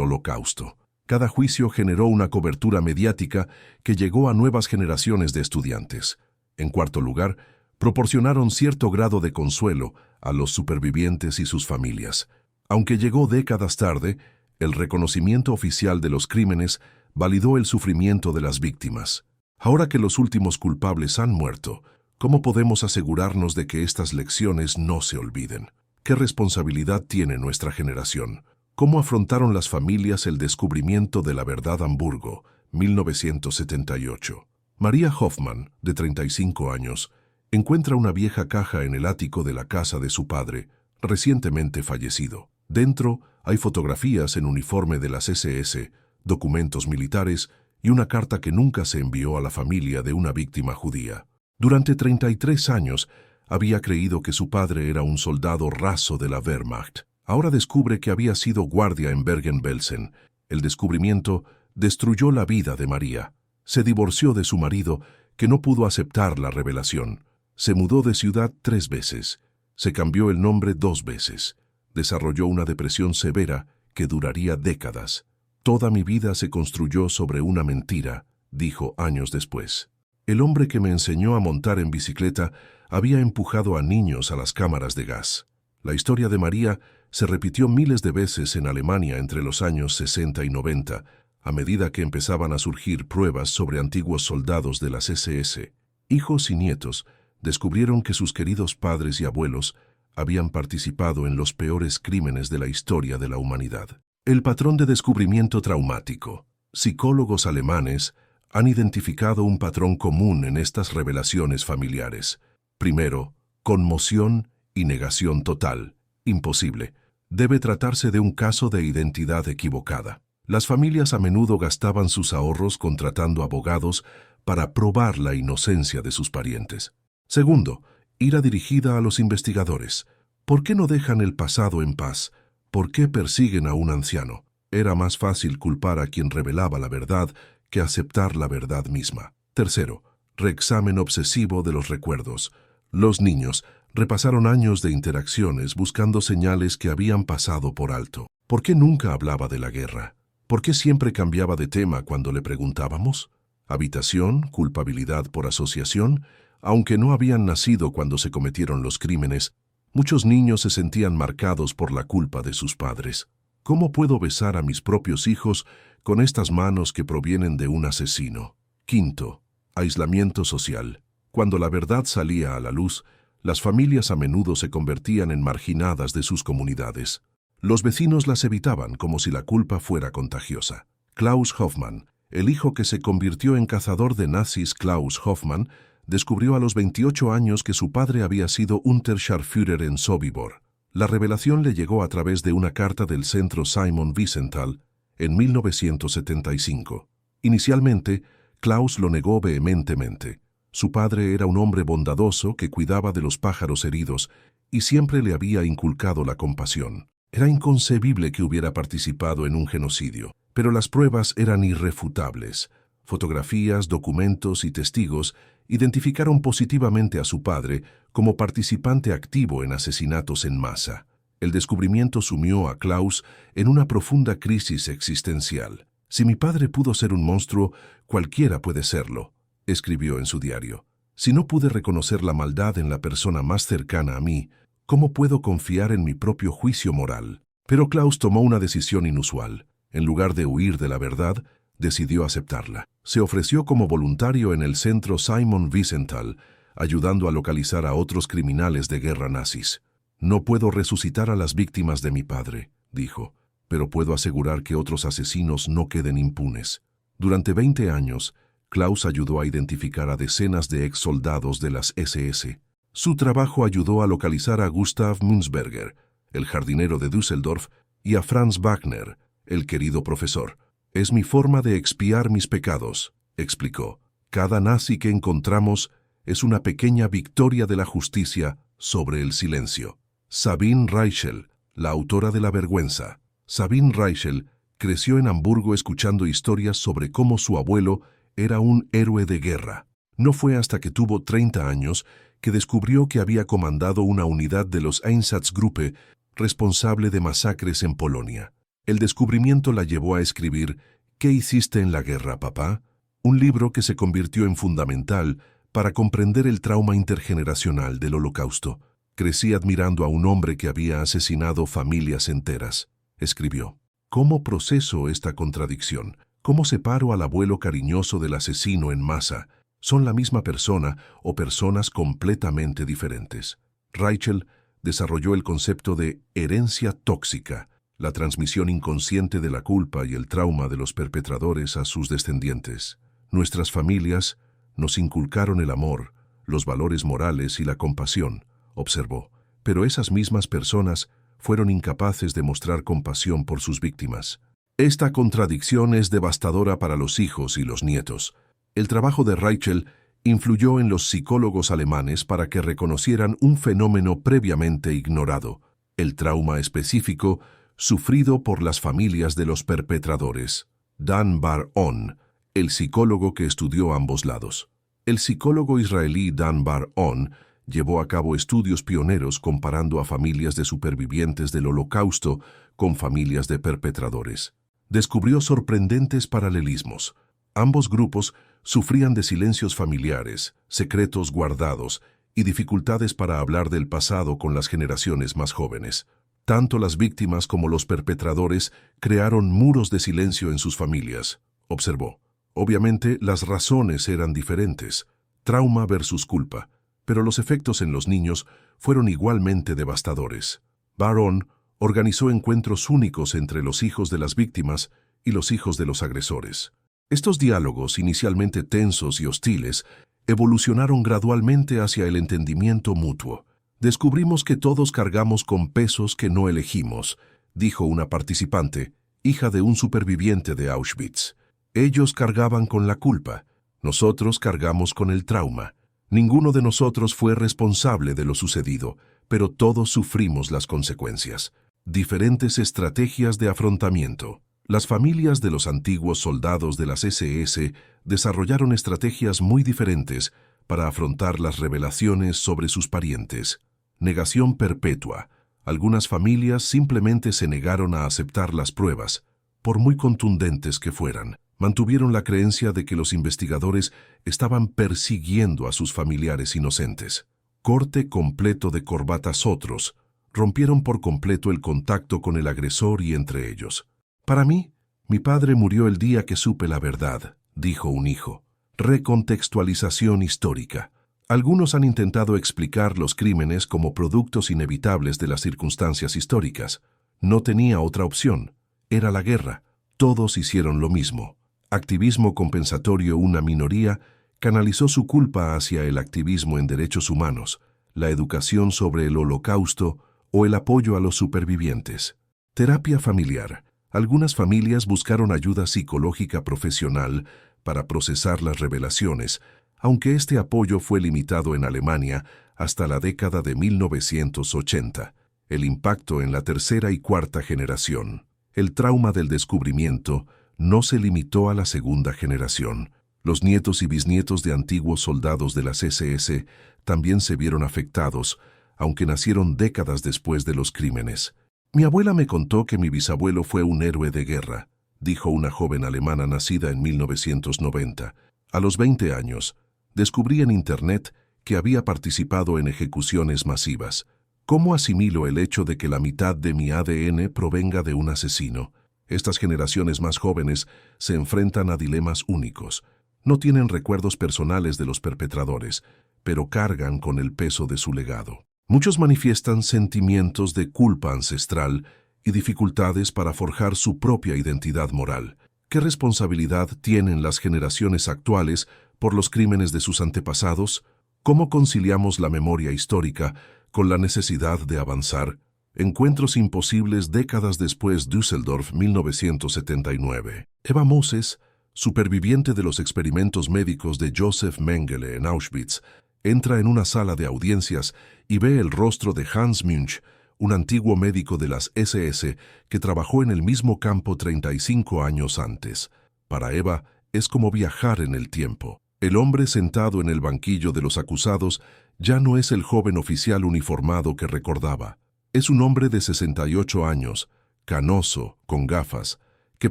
Speaker 1: Holocausto. Cada juicio generó una cobertura mediática que llegó a nuevas generaciones de estudiantes. En cuarto lugar, proporcionaron cierto grado de consuelo a los supervivientes y sus familias. Aunque llegó décadas tarde, el reconocimiento oficial de los crímenes validó el sufrimiento de las víctimas. Ahora que los últimos culpables han muerto, ¿cómo podemos asegurarnos de que estas lecciones no se olviden? ¿Qué responsabilidad tiene nuestra generación? ¿Cómo afrontaron las familias el descubrimiento de la verdad? Hamburgo, 1978. María Hoffman, de 35 años, encuentra una vieja caja en el ático de la casa de su padre, recientemente fallecido. Dentro hay fotografías en uniforme de las SS, documentos militares y una carta que nunca se envió a la familia de una víctima judía. Durante 33 años había creído que su padre era un soldado raso de la Wehrmacht. Ahora descubre que había sido guardia en Bergen-Belsen. El descubrimiento destruyó la vida de María. Se divorció de su marido, que no pudo aceptar la revelación. Se mudó de ciudad 3 veces. Se cambió el nombre 2 veces. Desarrolló una depresión severa que duraría décadas. Toda mi vida se construyó sobre una mentira, dijo años después. El hombre que me enseñó a montar en bicicleta había empujado a niños a las cámaras de gas. La historia de María se repitió miles de veces en Alemania entre los años 60 y 90, a medida que empezaban a surgir pruebas sobre antiguos soldados de las SS. Hijos y nietos descubrieron que sus queridos padres y abuelos habían participado en los peores crímenes de la historia de la humanidad. El patrón de descubrimiento traumático. Psicólogos alemanes han identificado un patrón común en estas revelaciones familiares. Primero, conmoción y negación total. Imposible. Debe tratarse de un caso de identidad equivocada. Las familias a menudo gastaban sus ahorros contratando abogados para probar la inocencia de sus parientes. Segundo, ira dirigida a los investigadores. ¿Por qué no dejan el pasado en paz? ¿Por qué persiguen a un anciano? Era más fácil culpar a quien revelaba la verdad que aceptar la verdad misma. Tercero, reexamen obsesivo de los recuerdos. Los niños repasaron años de interacciones buscando señales que habían pasado por alto. ¿Por qué nunca hablaba de la guerra? ¿Por qué siempre cambiaba de tema cuando le preguntábamos? Habitación, culpabilidad por asociación. Aunque no habían nacido cuando se cometieron los crímenes, muchos niños se sentían marcados por la culpa de sus padres. ¿Cómo puedo besar a mis propios hijos con estas manos que provienen de un asesino? Quinto, aislamiento social. Cuando la verdad salía a la luz, las familias a menudo se convertían en marginadas de sus comunidades. Los vecinos las evitaban como si la culpa fuera contagiosa. Klaus Hoffmann, el hijo que se convirtió en cazador de nazis. Klaus Hoffmann descubrió a los 28 años que su padre había sido Unterscharführer en Sobibor. La revelación le llegó a través de una carta del centro Simon Wiesenthal en 1975. Inicialmente, Klaus lo negó vehementemente. Su padre era un hombre bondadoso que cuidaba de los pájaros heridos y siempre le había inculcado la compasión. Era inconcebible que hubiera participado en un genocidio, pero las pruebas eran irrefutables. Fotografías, documentos y testigos identificaron positivamente a su padre como participante activo en asesinatos en masa. El descubrimiento sumió a Klaus en una profunda crisis existencial. Si mi padre pudo ser un monstruo, cualquiera puede serlo, escribió en su diario. Si no pude reconocer la maldad en la persona más cercana a mí, ¿cómo puedo confiar en mi propio juicio moral? Pero Klaus tomó una decisión inusual. En lugar de huir de la verdad, decidió aceptarla. Se ofreció como voluntario en el centro Simon Wiesenthal, ayudando a localizar a otros criminales de guerra nazis. No puedo resucitar a las víctimas de mi padre, dijo, pero puedo asegurar que otros asesinos no queden impunes. Durante 20 años, Klaus ayudó a identificar a decenas de ex soldados de las SS. Su trabajo ayudó a localizar a Gustav Münzberger, el jardinero de Düsseldorf, y a Franz Wagner, el querido profesor. Es mi forma de expiar mis pecados, explicó. Cada nazi que encontramos es una pequeña victoria de la justicia sobre el silencio. Sabine Reichel, la autora de La vergüenza. Sabine Reichel creció en Hamburgo escuchando historias sobre cómo su abuelo era un héroe de guerra. No fue hasta que tuvo 30 años que descubrió que había comandado una unidad de los Einsatzgruppe responsable de masacres en Polonia. El descubrimiento la llevó a escribir ¿Qué hiciste en la guerra, papá?, un libro que se convirtió en fundamental para comprender el trauma intergeneracional del Holocausto. Crecí admirando a un hombre que había asesinado familias enteras. Escribió: ¿Cómo proceso esta contradicción? ¿Cómo separo al abuelo cariñoso del asesino en masa? ¿Son la misma persona o personas completamente diferentes? Rachel desarrolló el concepto de herencia tóxica, la transmisión inconsciente de la culpa y el trauma de los perpetradores a sus descendientes. Nuestras familias nos inculcaron el amor, los valores morales y la compasión, observó, pero esas mismas personas fueron incapaces de mostrar compasión por sus víctimas. Esta contradicción es devastadora para los hijos y los nietos. El trabajo de Rachel influyó en los psicólogos alemanes para que reconocieran un fenómeno previamente ignorado: el trauma específico sufrido por las familias de los perpetradores. Dan Bar-On, el psicólogo que estudió ambos lados. El psicólogo israelí Dan Bar-On llevó a cabo estudios pioneros comparando a familias de supervivientes del Holocausto con familias de perpetradores. Descubrió sorprendentes paralelismos. Ambos grupos sufrían de silencios familiares, secretos guardados y dificultades para hablar del pasado con las generaciones más jóvenes. Tanto las víctimas como los perpetradores crearon muros de silencio en sus familias, observó. Obviamente, las razones eran diferentes, trauma versus culpa, pero los efectos en los niños fueron igualmente devastadores. Bar-On organizó encuentros únicos entre los hijos de las víctimas y los hijos de los agresores. Estos diálogos, inicialmente tensos y hostiles, evolucionaron gradualmente hacia el entendimiento mutuo. Descubrimos que todos cargamos con pesos que no elegimos, dijo una participante, hija de un superviviente de Auschwitz. Ellos cargaban con la culpa, nosotros cargamos con el trauma. Ninguno de nosotros fue responsable de lo sucedido, pero todos sufrimos las consecuencias. Diferentes estrategias de afrontamiento. Las familias de los antiguos soldados de las SS desarrollaron estrategias muy diferentes para afrontar las revelaciones sobre sus parientes. Negación perpetua. Algunas familias simplemente se negaron a aceptar las pruebas, por muy contundentes que fueran. Mantuvieron la creencia de que los investigadores estaban persiguiendo a sus familiares inocentes. Corte completo de corbatas. Otros rompieron por completo el contacto con el agresor y entre ellos. Para mí, mi padre murió el día que supe la verdad, dijo un hijo. Recontextualización histórica. Algunos han intentado explicar los crímenes como productos inevitables de las circunstancias históricas. No tenía otra opción. Era la guerra. Todos hicieron lo mismo. Activismo compensatorio. Una minoría canalizó su culpa hacia el activismo en derechos humanos, la educación sobre el Holocausto o el apoyo a los supervivientes. Terapia familiar. Algunas familias buscaron ayuda psicológica profesional para procesar las revelaciones, aunque este apoyo fue limitado en Alemania hasta la década de 1980. El impacto en la tercera y cuarta generación. El trauma del descubrimiento no se limitó a la segunda generación. Los nietos y bisnietos de antiguos soldados de las SS también se vieron afectados, aunque nacieron décadas después de los crímenes. Mi abuela me contó que mi bisabuelo fue un héroe de guerra, dijo una joven alemana nacida en 1990. A los 20 años, descubrí en Internet que había participado en ejecuciones masivas. ¿Cómo asimilo el hecho de que la mitad de mi ADN provenga de un asesino? Estas generaciones más jóvenes se enfrentan a dilemas únicos. No tienen recuerdos personales de los perpetradores, pero cargan con el peso de su legado. Muchos manifiestan sentimientos de culpa ancestral y dificultades para forjar su propia identidad moral. ¿Qué responsabilidad tienen las generaciones actuales por los crímenes de sus antepasados? ¿Cómo conciliamos la memoria histórica con la necesidad de avanzar? Encuentros imposibles décadas después. Düsseldorf, 1979. Eva Moses, superviviente de los experimentos médicos de Joseph Mengele en Auschwitz, entra en una sala de audiencias y ve el rostro de Hans Münch, un antiguo médico de las SS que trabajó en el mismo campo 35 años antes. Para Eva, es como viajar en el tiempo. El hombre sentado en el banquillo de los acusados ya no es el joven oficial uniformado que recordaba. Es un hombre de 68 años, canoso, con gafas, que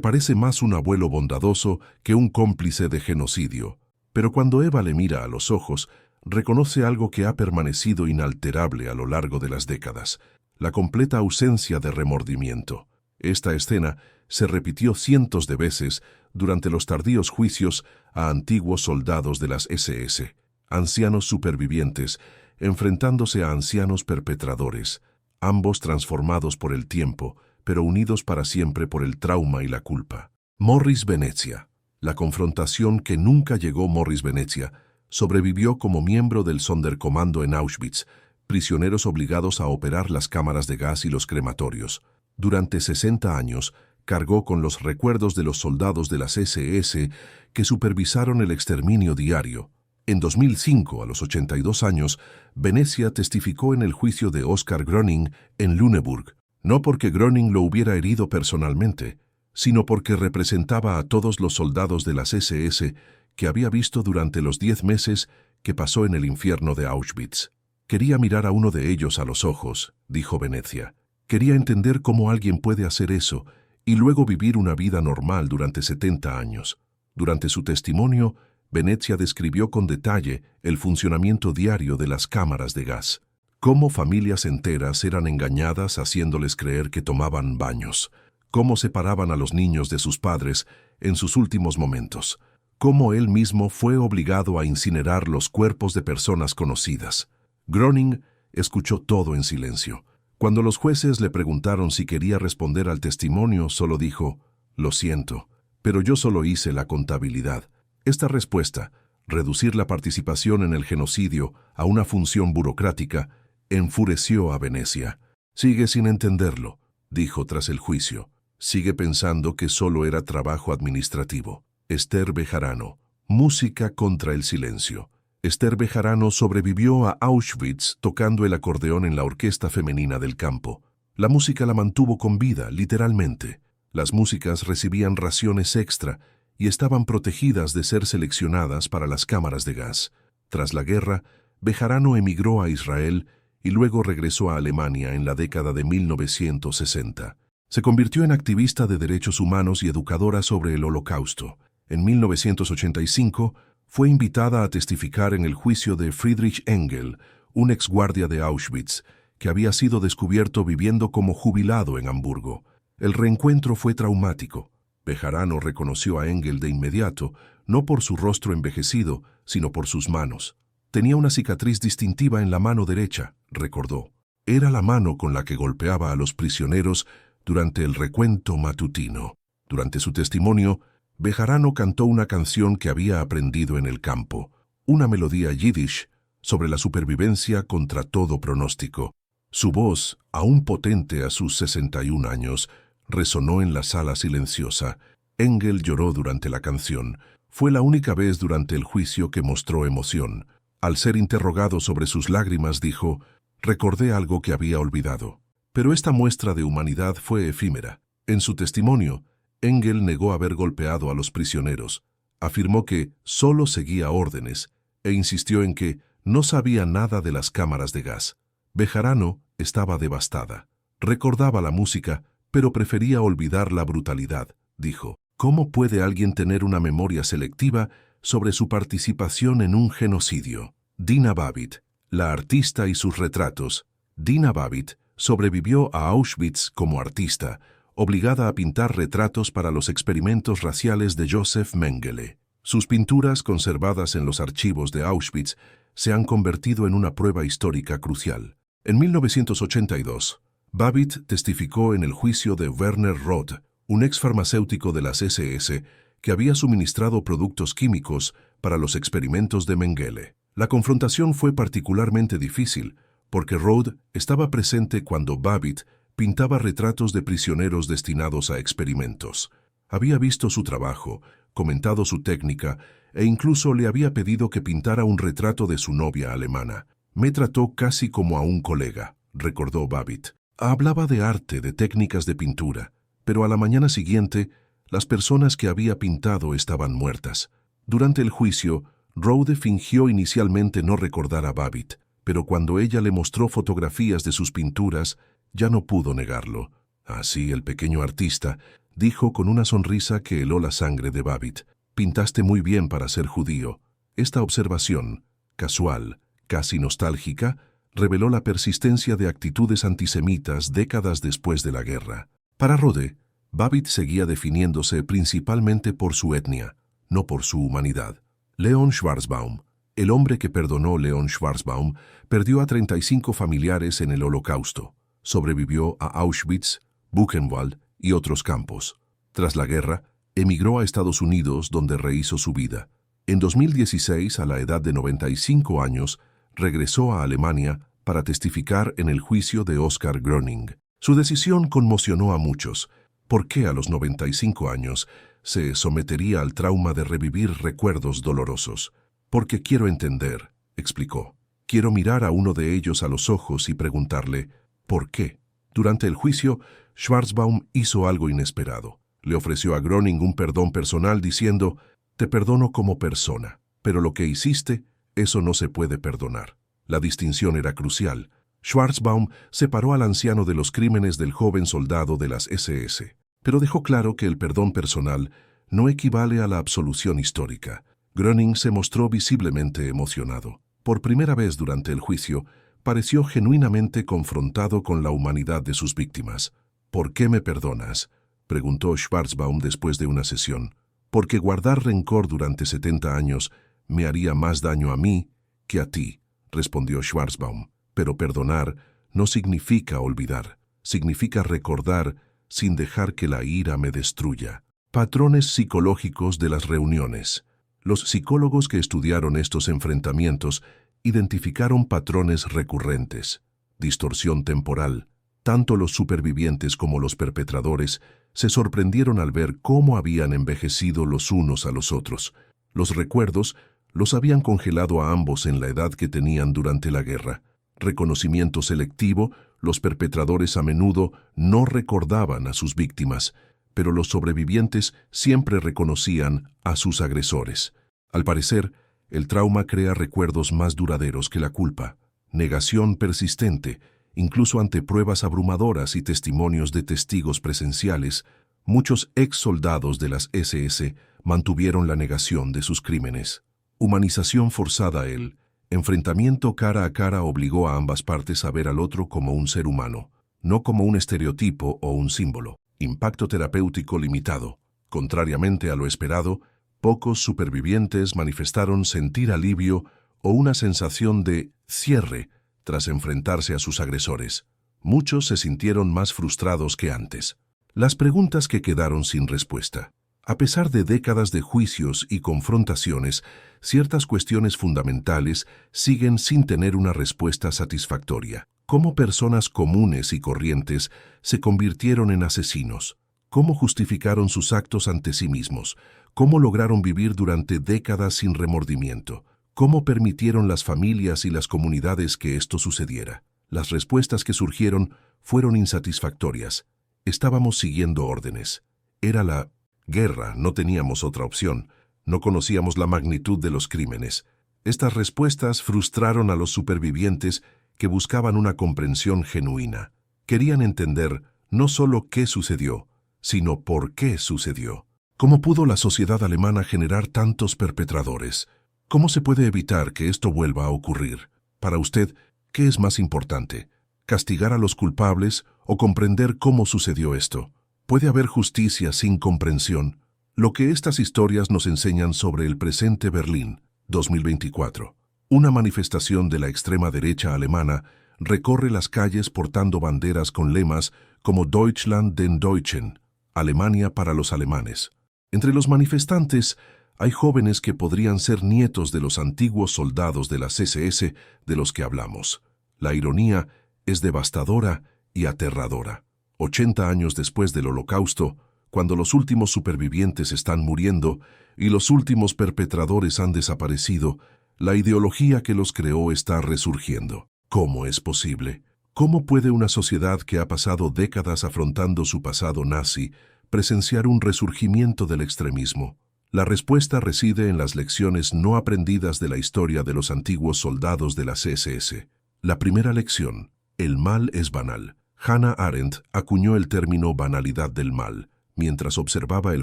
Speaker 1: parece más un abuelo bondadoso que un cómplice de genocidio. Pero cuando Eva le mira a los ojos, reconoce algo que ha permanecido inalterable a lo largo de las décadas: la completa ausencia de remordimiento. Esta escena se repitió cientos de veces durante los tardíos juicios a antiguos soldados de las SS, ancianos supervivientes, enfrentándose a ancianos perpetradores, ambos transformados por el tiempo, pero unidos para siempre por el trauma y la culpa. Morris Venezia. La confrontación que nunca llegó. Morris Venezia sobrevivió como miembro del Sonderkommando en Auschwitz, prisioneros obligados a operar las cámaras de gas y los crematorios. Durante 60 años, cargó con los recuerdos de los soldados de las SS que supervisaron el exterminio diario. En 2005, a los 82 años, Venezia testificó en el juicio de Oskar Gröning en Lüneburg, no porque Gröning lo hubiera herido personalmente, sino porque representaba a todos los soldados de las SS que había visto durante los 10 meses que pasó en el infierno de Auschwitz. Quería mirar a uno de ellos a los ojos, dijo Venezia. Quería entender cómo alguien puede hacer eso y luego vivir una vida normal durante 70 años. Durante su testimonio, Venezia describió con detalle el funcionamiento diario de las cámaras de gas, cómo familias enteras eran engañadas haciéndoles creer que tomaban baños, cómo separaban a los niños de sus padres en sus últimos momentos, cómo él mismo fue obligado a incinerar los cuerpos de personas conocidas. Gröning escuchó todo en silencio. Cuando los jueces le preguntaron si quería responder al testimonio, solo dijo: «Lo siento, pero yo solo hice la contabilidad». Esta respuesta, reducir la participación en el genocidio a una función burocrática, enfureció a Venezia. «Sigue sin entenderlo», dijo tras el juicio. «Sigue pensando que solo era trabajo administrativo». Esther Bejarano. Música contra el silencio. Esther Bejarano sobrevivió a Auschwitz tocando el acordeón en la orquesta femenina del campo. La música la mantuvo con vida, literalmente. Las músicas recibían raciones extra y estaban protegidas de ser seleccionadas para las cámaras de gas. Tras la guerra, Bejarano emigró a Israel y luego regresó a Alemania en la década de 1960. Se convirtió en activista de derechos humanos y educadora sobre el Holocausto. En 1985, fue invitada a testificar en el juicio de Friedrich Engel, un exguardia de Auschwitz, que había sido descubierto viviendo como jubilado en Hamburgo. El reencuentro fue traumático. Bejarano reconoció a Engel de inmediato, no por su rostro envejecido, sino por sus manos. Tenía una cicatriz distintiva en la mano derecha, recordó. Era la mano con la que golpeaba a los prisioneros durante el recuento matutino. Durante su testimonio, Bejarano cantó una canción que había aprendido en el campo, una melodía yiddish sobre la supervivencia contra todo pronóstico. Su voz, aún potente a sus 61 años, resonó en la sala silenciosa. Engel lloró durante la canción. Fue la única vez durante el juicio que mostró emoción. Al ser interrogado sobre sus lágrimas, dijo: «Recordé algo que había olvidado». Pero esta muestra de humanidad fue efímera. En su testimonio, Engel negó haber golpeado a los prisioneros, afirmó que solo seguía órdenes e insistió en que no sabía nada de las cámaras de gas. Bejarano estaba devastada. Recordaba la música, pero prefería olvidar la brutalidad, dijo. ¿Cómo puede alguien tener una memoria selectiva sobre su participación en un genocidio? Dina Babbitt, la artista y sus retratos. Dina Babbitt sobrevivió a Auschwitz como artista, obligada a pintar retratos para los experimentos raciales de Joseph Mengele. Sus pinturas, conservadas en los archivos de Auschwitz, se han convertido en una prueba histórica crucial. En 1982, Babbitt testificó en el juicio de Werner Roth, un ex farmacéutico de las SS que había suministrado productos químicos para los experimentos de Mengele. La confrontación fue particularmente difícil porque Roth estaba presente cuando Babbitt pintaba retratos de prisioneros destinados a experimentos. Había visto su trabajo, comentado su técnica e incluso le había pedido que pintara un retrato de su novia alemana. «Me trató casi como a un colega», recordó Babbitt. Hablaba de arte, de técnicas de pintura, pero a la mañana siguiente, las personas que había pintado estaban muertas. Durante el juicio, Rode fingió inicialmente no recordar a Babbitt, pero cuando ella le mostró fotografías de sus pinturas, ya no pudo negarlo. Así el pequeño artista dijo con una sonrisa que heló la sangre de Babbitt: «Pintaste muy bien para ser judío». Esta observación, casual, casi nostálgica, reveló la persistencia de actitudes antisemitas décadas después de la guerra. Para Rode, Babbitt seguía definiéndose principalmente por su etnia, no por su humanidad. Leon Schwarzbaum, el hombre que perdonó Leon Schwarzbaum, perdió a 35 familiares en el Holocausto. Sobrevivió a Auschwitz, Buchenwald y otros campos. Tras la guerra, emigró a Estados Unidos, donde rehizo su vida. En 2016, a la edad de 95 años, regresó a Alemania para testificar en el juicio de Oskar Gröning. Su decisión conmocionó a muchos. ¿Por qué a los 95 años se sometería al trauma de revivir recuerdos dolorosos? «Porque quiero entender», explicó. «Quiero mirar a uno de ellos a los ojos y preguntarle, ¿por qué?». Durante el juicio, Schwarzbaum hizo algo inesperado. Le ofreció a Gröning un perdón personal diciendo: «Te perdono como persona, pero lo que hiciste, eso no se puede perdonar». La distinción era crucial. Schwarzbaum separó al anciano de los crímenes del joven soldado de las SS, pero dejó claro que el perdón personal no equivale a la absolución histórica. Gröning se mostró visiblemente emocionado. Por primera vez durante el juicio, pareció genuinamente confrontado con la humanidad de sus víctimas. «¿Por qué me perdonas?», preguntó Schwarzbaum después de una sesión. «Porque guardar rencor durante 70 años me haría más daño a mí que a ti», respondió Schwarzbaum. «Pero perdonar no significa olvidar, significa recordar sin dejar que la ira me destruya». Patrones psicológicos de las reuniones. Los psicólogos que estudiaron estos enfrentamientos identificaron patrones recurrentes. Distorsión temporal. Tanto los supervivientes como los perpetradores se sorprendieron al ver cómo habían envejecido los unos a los otros. Los recuerdos los habían congelado a ambos en la edad que tenían durante la guerra. Reconocimiento selectivo. Los perpetradores a menudo no recordaban a sus víctimas, pero los sobrevivientes siempre reconocían a sus agresores. Al parecer, el trauma crea recuerdos más duraderos que la culpa. Negación persistente. Incluso ante pruebas abrumadoras y testimonios de testigos presenciales, muchos ex soldados de las SS mantuvieron la negación de sus crímenes. Humanización forzada. El enfrentamiento cara a cara obligó a ambas partes a ver al otro como un ser humano, no como un estereotipo o un símbolo. Impacto terapéutico limitado. Contrariamente a lo esperado, pocos supervivientes manifestaron sentir alivio o una sensación de cierre tras enfrentarse a sus agresores. Muchos se sintieron más frustrados que antes. Las preguntas que quedaron sin respuesta. A pesar de décadas de juicios y confrontaciones, ciertas cuestiones fundamentales siguen sin tener una respuesta satisfactoria. ¿Cómo personas comunes y corrientes se convirtieron en asesinos? ¿Cómo justificaron sus actos ante sí mismos? ¿Cómo lograron vivir durante décadas sin remordimiento? ¿Cómo permitieron las familias y las comunidades que esto sucediera? Las respuestas que surgieron fueron insatisfactorias. Estábamos siguiendo órdenes. Era la guerra, no teníamos otra opción. No conocíamos la magnitud de los crímenes. Estas respuestas frustraron a los supervivientes que buscaban una comprensión genuina. Querían entender no solo qué sucedió, sino por qué sucedió. ¿Cómo pudo la sociedad alemana generar tantos perpetradores? ¿Cómo se puede evitar que esto vuelva a ocurrir? Para usted, ¿qué es más importante? ¿Castigar a los culpables o comprender cómo sucedió esto? ¿Puede haber justicia sin comprensión? Lo que estas historias nos enseñan sobre el presente Berlín, 2024. Una manifestación de la extrema derecha alemana recorre las calles portando banderas con lemas como Deutschland den Deutschen, Alemania para los alemanes. Entre los manifestantes hay jóvenes que podrían ser nietos de los antiguos soldados de las SS de los que hablamos. La ironía es devastadora y aterradora. 80 años después del Holocausto, cuando los últimos supervivientes están muriendo y los últimos perpetradores han desaparecido, la ideología que los creó está resurgiendo. ¿Cómo es posible? ¿Cómo puede una sociedad que ha pasado décadas afrontando su pasado nazi presenciar un resurgimiento del extremismo? La respuesta reside en las lecciones no aprendidas de la historia de los antiguos soldados de las SS. La primera lección: el mal es banal. Hannah Arendt acuñó el término banalidad del mal mientras observaba el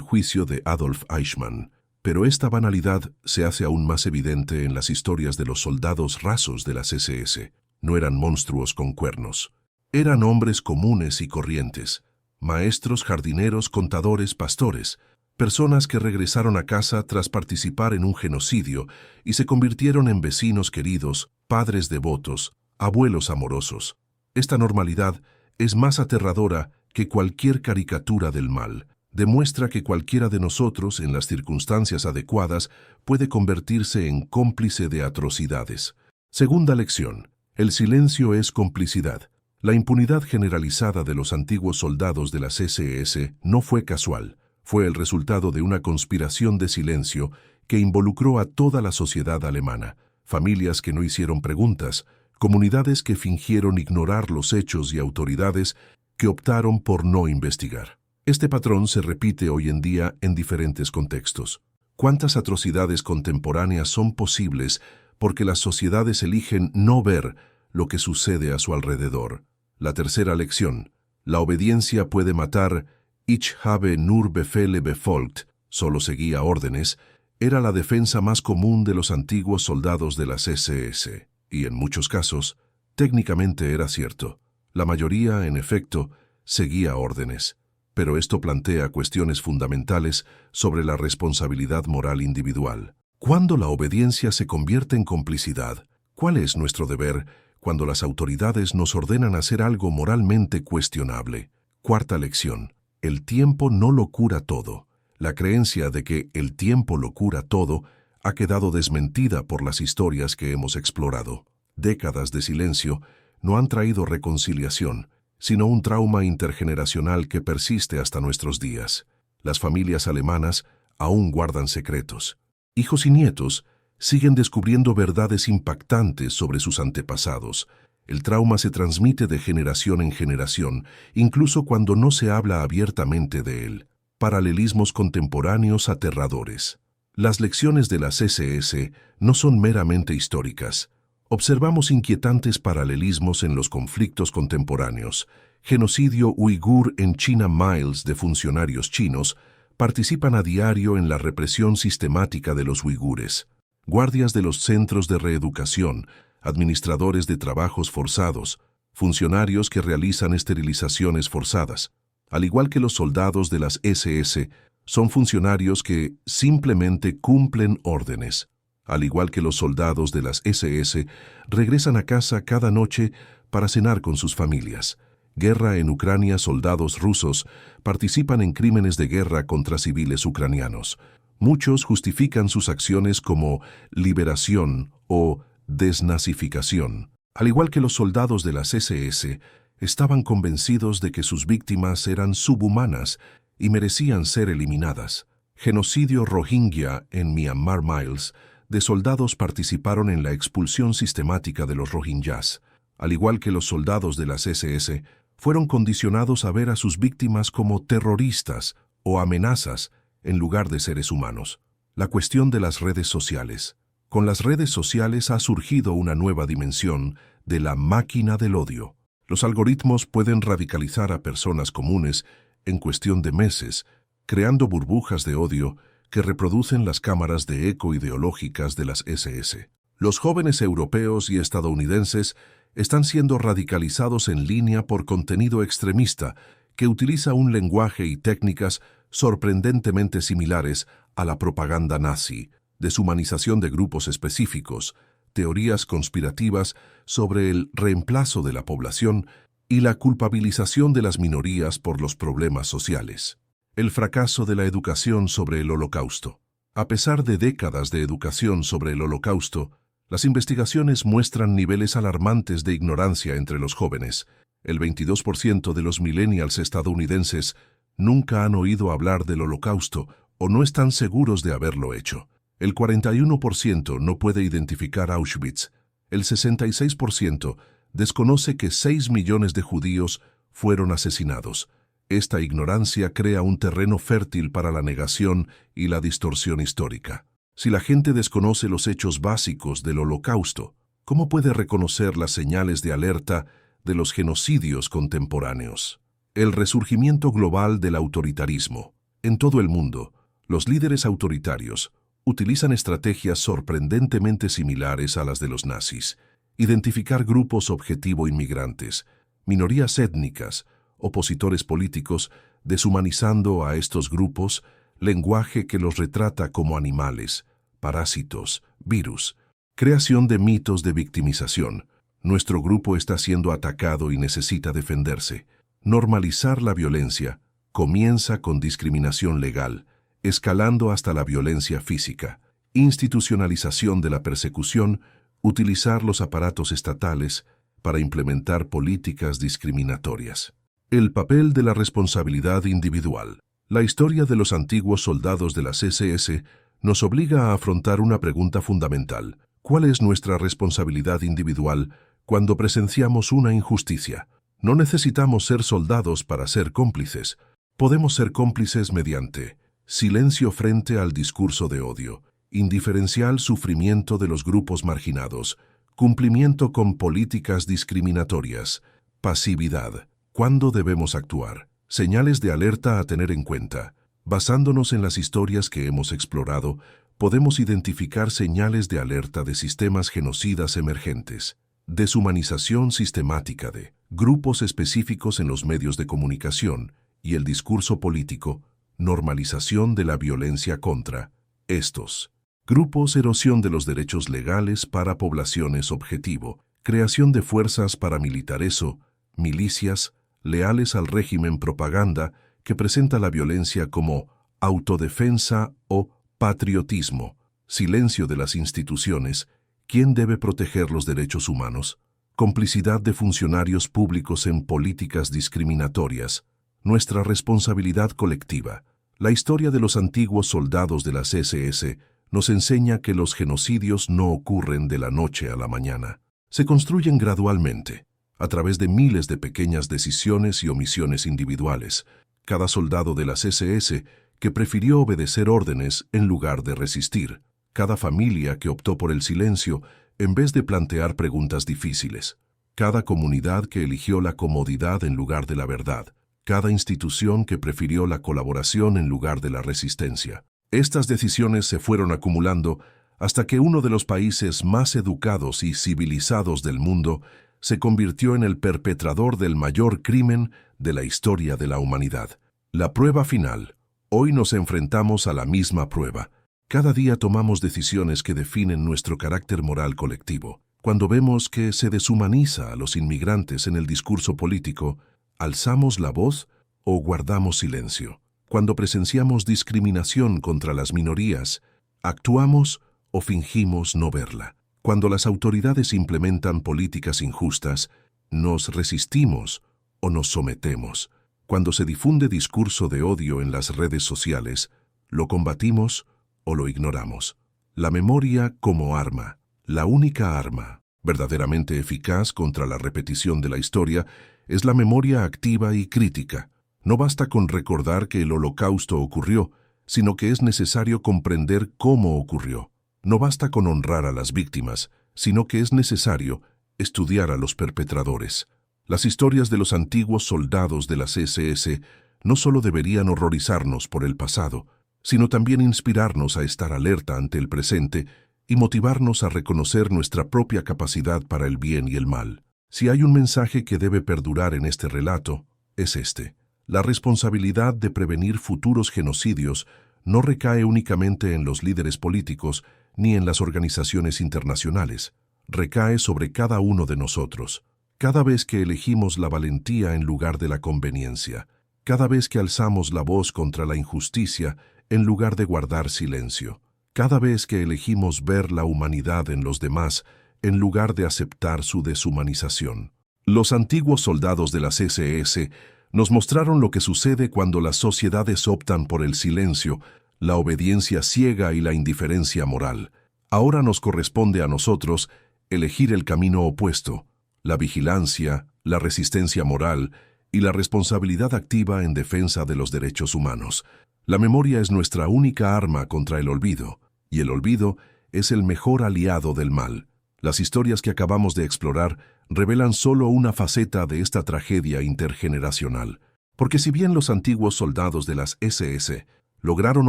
Speaker 1: juicio de Adolf Eichmann. Pero esta banalidad se hace aún más evidente en las historias de los soldados rasos de las SS. No eran monstruos con cuernos. Eran hombres comunes y corrientes, maestros, jardineros, contadores, pastores, personas que regresaron a casa tras participar en un genocidio y se convirtieron en vecinos queridos, padres devotos, abuelos amorosos. Esta normalidad es más aterradora que cualquier caricatura del mal. Demuestra que cualquiera de nosotros, en las circunstancias adecuadas, puede convertirse en cómplice de atrocidades. Segunda lección: el silencio es complicidad. La impunidad generalizada de los antiguos soldados de las SS no fue casual. Fue el resultado de una conspiración de silencio que involucró a toda la sociedad alemana, familias que no hicieron preguntas, comunidades que fingieron ignorar los hechos y autoridades que optaron por no investigar. Este patrón se repite hoy en día en diferentes contextos. ¿Cuántas atrocidades contemporáneas son posibles porque las sociedades eligen no ver lo que sucede a su alrededor? La tercera lección: la obediencia puede matar. Ich habe nur Befehle befolgt, solo seguía órdenes, era la defensa más común de los antiguos soldados de las SS, y en muchos casos, técnicamente era cierto. La mayoría, en efecto, seguía órdenes. Pero esto plantea cuestiones fundamentales sobre la responsabilidad moral individual. ¿Cuándo la obediencia se convierte en complicidad? ¿Cuál es nuestro deber cuando las autoridades nos ordenan hacer algo moralmente cuestionable? Cuarta lección: el tiempo no lo cura todo. La creencia de que el tiempo lo cura todo ha quedado desmentida por las historias que hemos explorado. Décadas de silencio no han traído reconciliación, sino un trauma intergeneracional que persiste hasta nuestros días. Las familias alemanas aún guardan secretos. Hijos y nietos siguen descubriendo verdades impactantes sobre sus antepasados. El trauma se transmite de generación en generación, incluso cuando no se habla abiertamente de él. Paralelismos contemporáneos aterradores. Las lecciones de las SS no son meramente históricas. Observamos inquietantes paralelismos en los conflictos contemporáneos. Genocidio uigur en China. Miles de funcionarios chinos participan a diario en la represión sistemática de los uigures. Guardias de los centros de reeducación, administradores de trabajos forzados, funcionarios que realizan esterilizaciones forzadas, al igual que los soldados de las SS, son funcionarios que simplemente cumplen órdenes. Al igual que los soldados de las SS, regresan a casa cada noche para cenar con sus familias. Guerra en Ucrania. Soldados rusos participan en crímenes de guerra contra civiles ucranianos. Muchos justifican sus acciones como liberación o desnazificación. Al igual que los soldados de las SS, estaban convencidos de que sus víctimas eran subhumanas y merecían ser eliminadas. Genocidio Rohingya en Myanmar. Miles de soldados participaron en la expulsión sistemática de los rohingyas. Al igual que los soldados de las SS, fueron condicionados a ver a sus víctimas como terroristas o amenazas en lugar de seres humanos. La cuestión de las redes sociales. Con las redes sociales ha surgido una nueva dimensión de la máquina del odio. Los algoritmos pueden radicalizar a personas comunes en cuestión de meses, creando burbujas de odio que reproducen las cámaras de eco ideológicas de las SS. Los jóvenes europeos y estadounidenses están siendo radicalizados en línea por contenido extremista que utiliza un lenguaje y técnicas sorprendentemente similares a la propaganda nazi, deshumanización de grupos específicos, teorías conspirativas sobre el reemplazo de la población y la culpabilización de las minorías por los problemas sociales. El fracaso de la educación sobre el Holocausto. A pesar de décadas de educación sobre el Holocausto, las investigaciones muestran niveles alarmantes de ignorancia entre los jóvenes. El 22% de los millennials estadounidenses nunca han oído hablar del Holocausto o no están seguros de haberlo hecho. El 41% no puede identificar Auschwitz. El 66% desconoce que 6 millones de judíos fueron asesinados. Esta ignorancia crea un terreno fértil para la negación y la distorsión histórica. Si la gente desconoce los hechos básicos del Holocausto, ¿cómo puede reconocer las señales de alerta de los genocidios contemporáneos? El resurgimiento global del autoritarismo. En todo el mundo, los líderes autoritarios utilizan estrategias sorprendentemente similares a las de los nazis. Identificar grupos objetivo inmigrantes, minorías étnicas, opositores políticos, deshumanizando a estos grupos, lenguaje que los retrata como animales, parásitos, virus, creación de mitos de victimización. Nuestro grupo está siendo atacado y necesita defenderse. Normalizar la violencia comienza con discriminación legal, escalando hasta la violencia física. Institucionalización de la persecución, utilizar los aparatos estatales para implementar políticas discriminatorias. El papel de la responsabilidad individual. La historia de los antiguos soldados de las SS nos obliga a afrontar una pregunta fundamental. ¿Cuál es nuestra responsabilidad individual cuando presenciamos una injusticia? No necesitamos ser soldados para ser cómplices. Podemos ser cómplices mediante silencio frente al discurso de odio, indiferencial sufrimiento de los grupos marginados, cumplimiento con políticas discriminatorias, pasividad. ¿Cuándo debemos actuar? Señales de alerta a tener en cuenta. Basándonos en las historias que hemos explorado, podemos identificar señales de alerta de sistemas genocidas emergentes. Deshumanización sistemática de grupos específicos en los medios de comunicación y el discurso político. Normalización de la violencia contra estos grupos, erosión de los derechos legales para poblaciones objetivo, creación de fuerzas paramilitares o milicias leales al régimen, propaganda que presenta la violencia como autodefensa o patriotismo, silencio de las instituciones. ¿Quién debe proteger los derechos humanos? Complicidad de funcionarios públicos en políticas discriminatorias. Nuestra responsabilidad colectiva. La historia de los antiguos soldados de las SS nos enseña que los genocidios no ocurren de la noche a la mañana. Se construyen gradualmente, a través de miles de pequeñas decisiones y omisiones individuales. Cada soldado de las SS que prefirió obedecer órdenes en lugar de resistir. Cada familia que optó por el silencio en vez de plantear preguntas difíciles. Cada comunidad que eligió la comodidad en lugar de la verdad. Cada institución que prefirió la colaboración en lugar de la resistencia. Estas decisiones se fueron acumulando hasta que uno de los países más educados y civilizados del mundo se convirtió en el perpetrador del mayor crimen de la historia de la humanidad. La prueba final. Hoy nos enfrentamos a la misma prueba. Cada día tomamos decisiones que definen nuestro carácter moral colectivo. Cuando vemos que se deshumaniza a los inmigrantes en el discurso político, ¿alzamos la voz o guardamos silencio? Cuando presenciamos discriminación contra las minorías, ¿actuamos o fingimos no verla? Cuando las autoridades implementan políticas injustas, ¿nos resistimos o nos sometemos? Cuando se difunde discurso de odio en las redes sociales, ¿lo combatimos o lo ignoramos? La memoria como arma, la única arma verdaderamente eficaz contra la repetición de la historia, es la memoria activa y crítica. No basta con recordar que el Holocausto ocurrió, sino que es necesario comprender cómo ocurrió. No basta con honrar a las víctimas, sino que es necesario estudiar a los perpetradores. Las historias de los antiguos soldados de las SS no solo deberían horrorizarnos por el pasado, sino también inspirarnos a estar alerta ante el presente y motivarnos a reconocer nuestra propia capacidad para el bien y el mal. Si hay un mensaje que debe perdurar en este relato, es este. La responsabilidad de prevenir futuros genocidios no recae únicamente en los líderes políticos ni en las organizaciones internacionales. Recae sobre cada uno de nosotros. Cada vez que elegimos la valentía en lugar de la conveniencia, cada vez que alzamos la voz contra la injusticia en lugar de guardar silencio, cada vez que elegimos ver la humanidad en los demás en lugar de aceptar su deshumanización. Los antiguos soldados de las SS nos mostraron lo que sucede cuando las sociedades optan por el silencio, la obediencia ciega y la indiferencia moral. Ahora nos corresponde a nosotros elegir el camino opuesto, la vigilancia, la resistencia moral y la responsabilidad activa en defensa de los derechos humanos. La memoria es nuestra única arma contra el olvido, y el olvido es el mejor aliado del mal. Las historias que acabamos de explorar revelan solo una faceta de esta tragedia intergeneracional. Porque si bien los antiguos soldados de las SS lograron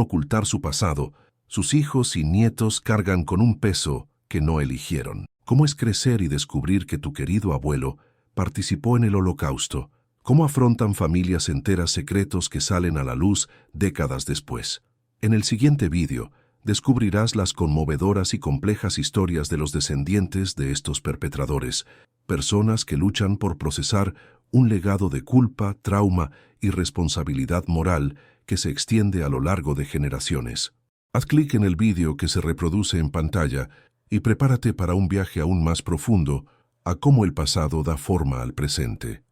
Speaker 1: ocultar su pasado, sus hijos y nietos cargan con un peso que no eligieron. ¿Cómo es crecer y descubrir que tu querido abuelo participó en el Holocausto? ¿Cómo afrontan familias enteras secretos que salen a la luz décadas después? En el siguiente vídeo, descubrirás las conmovedoras y complejas historias de los descendientes de estos perpetradores, personas que luchan por procesar un legado de culpa, trauma y responsabilidad moral que se extiende a lo largo de generaciones. Haz clic en el vídeo que se reproduce en pantalla y prepárate para un viaje aún más profundo a cómo el pasado da forma al presente.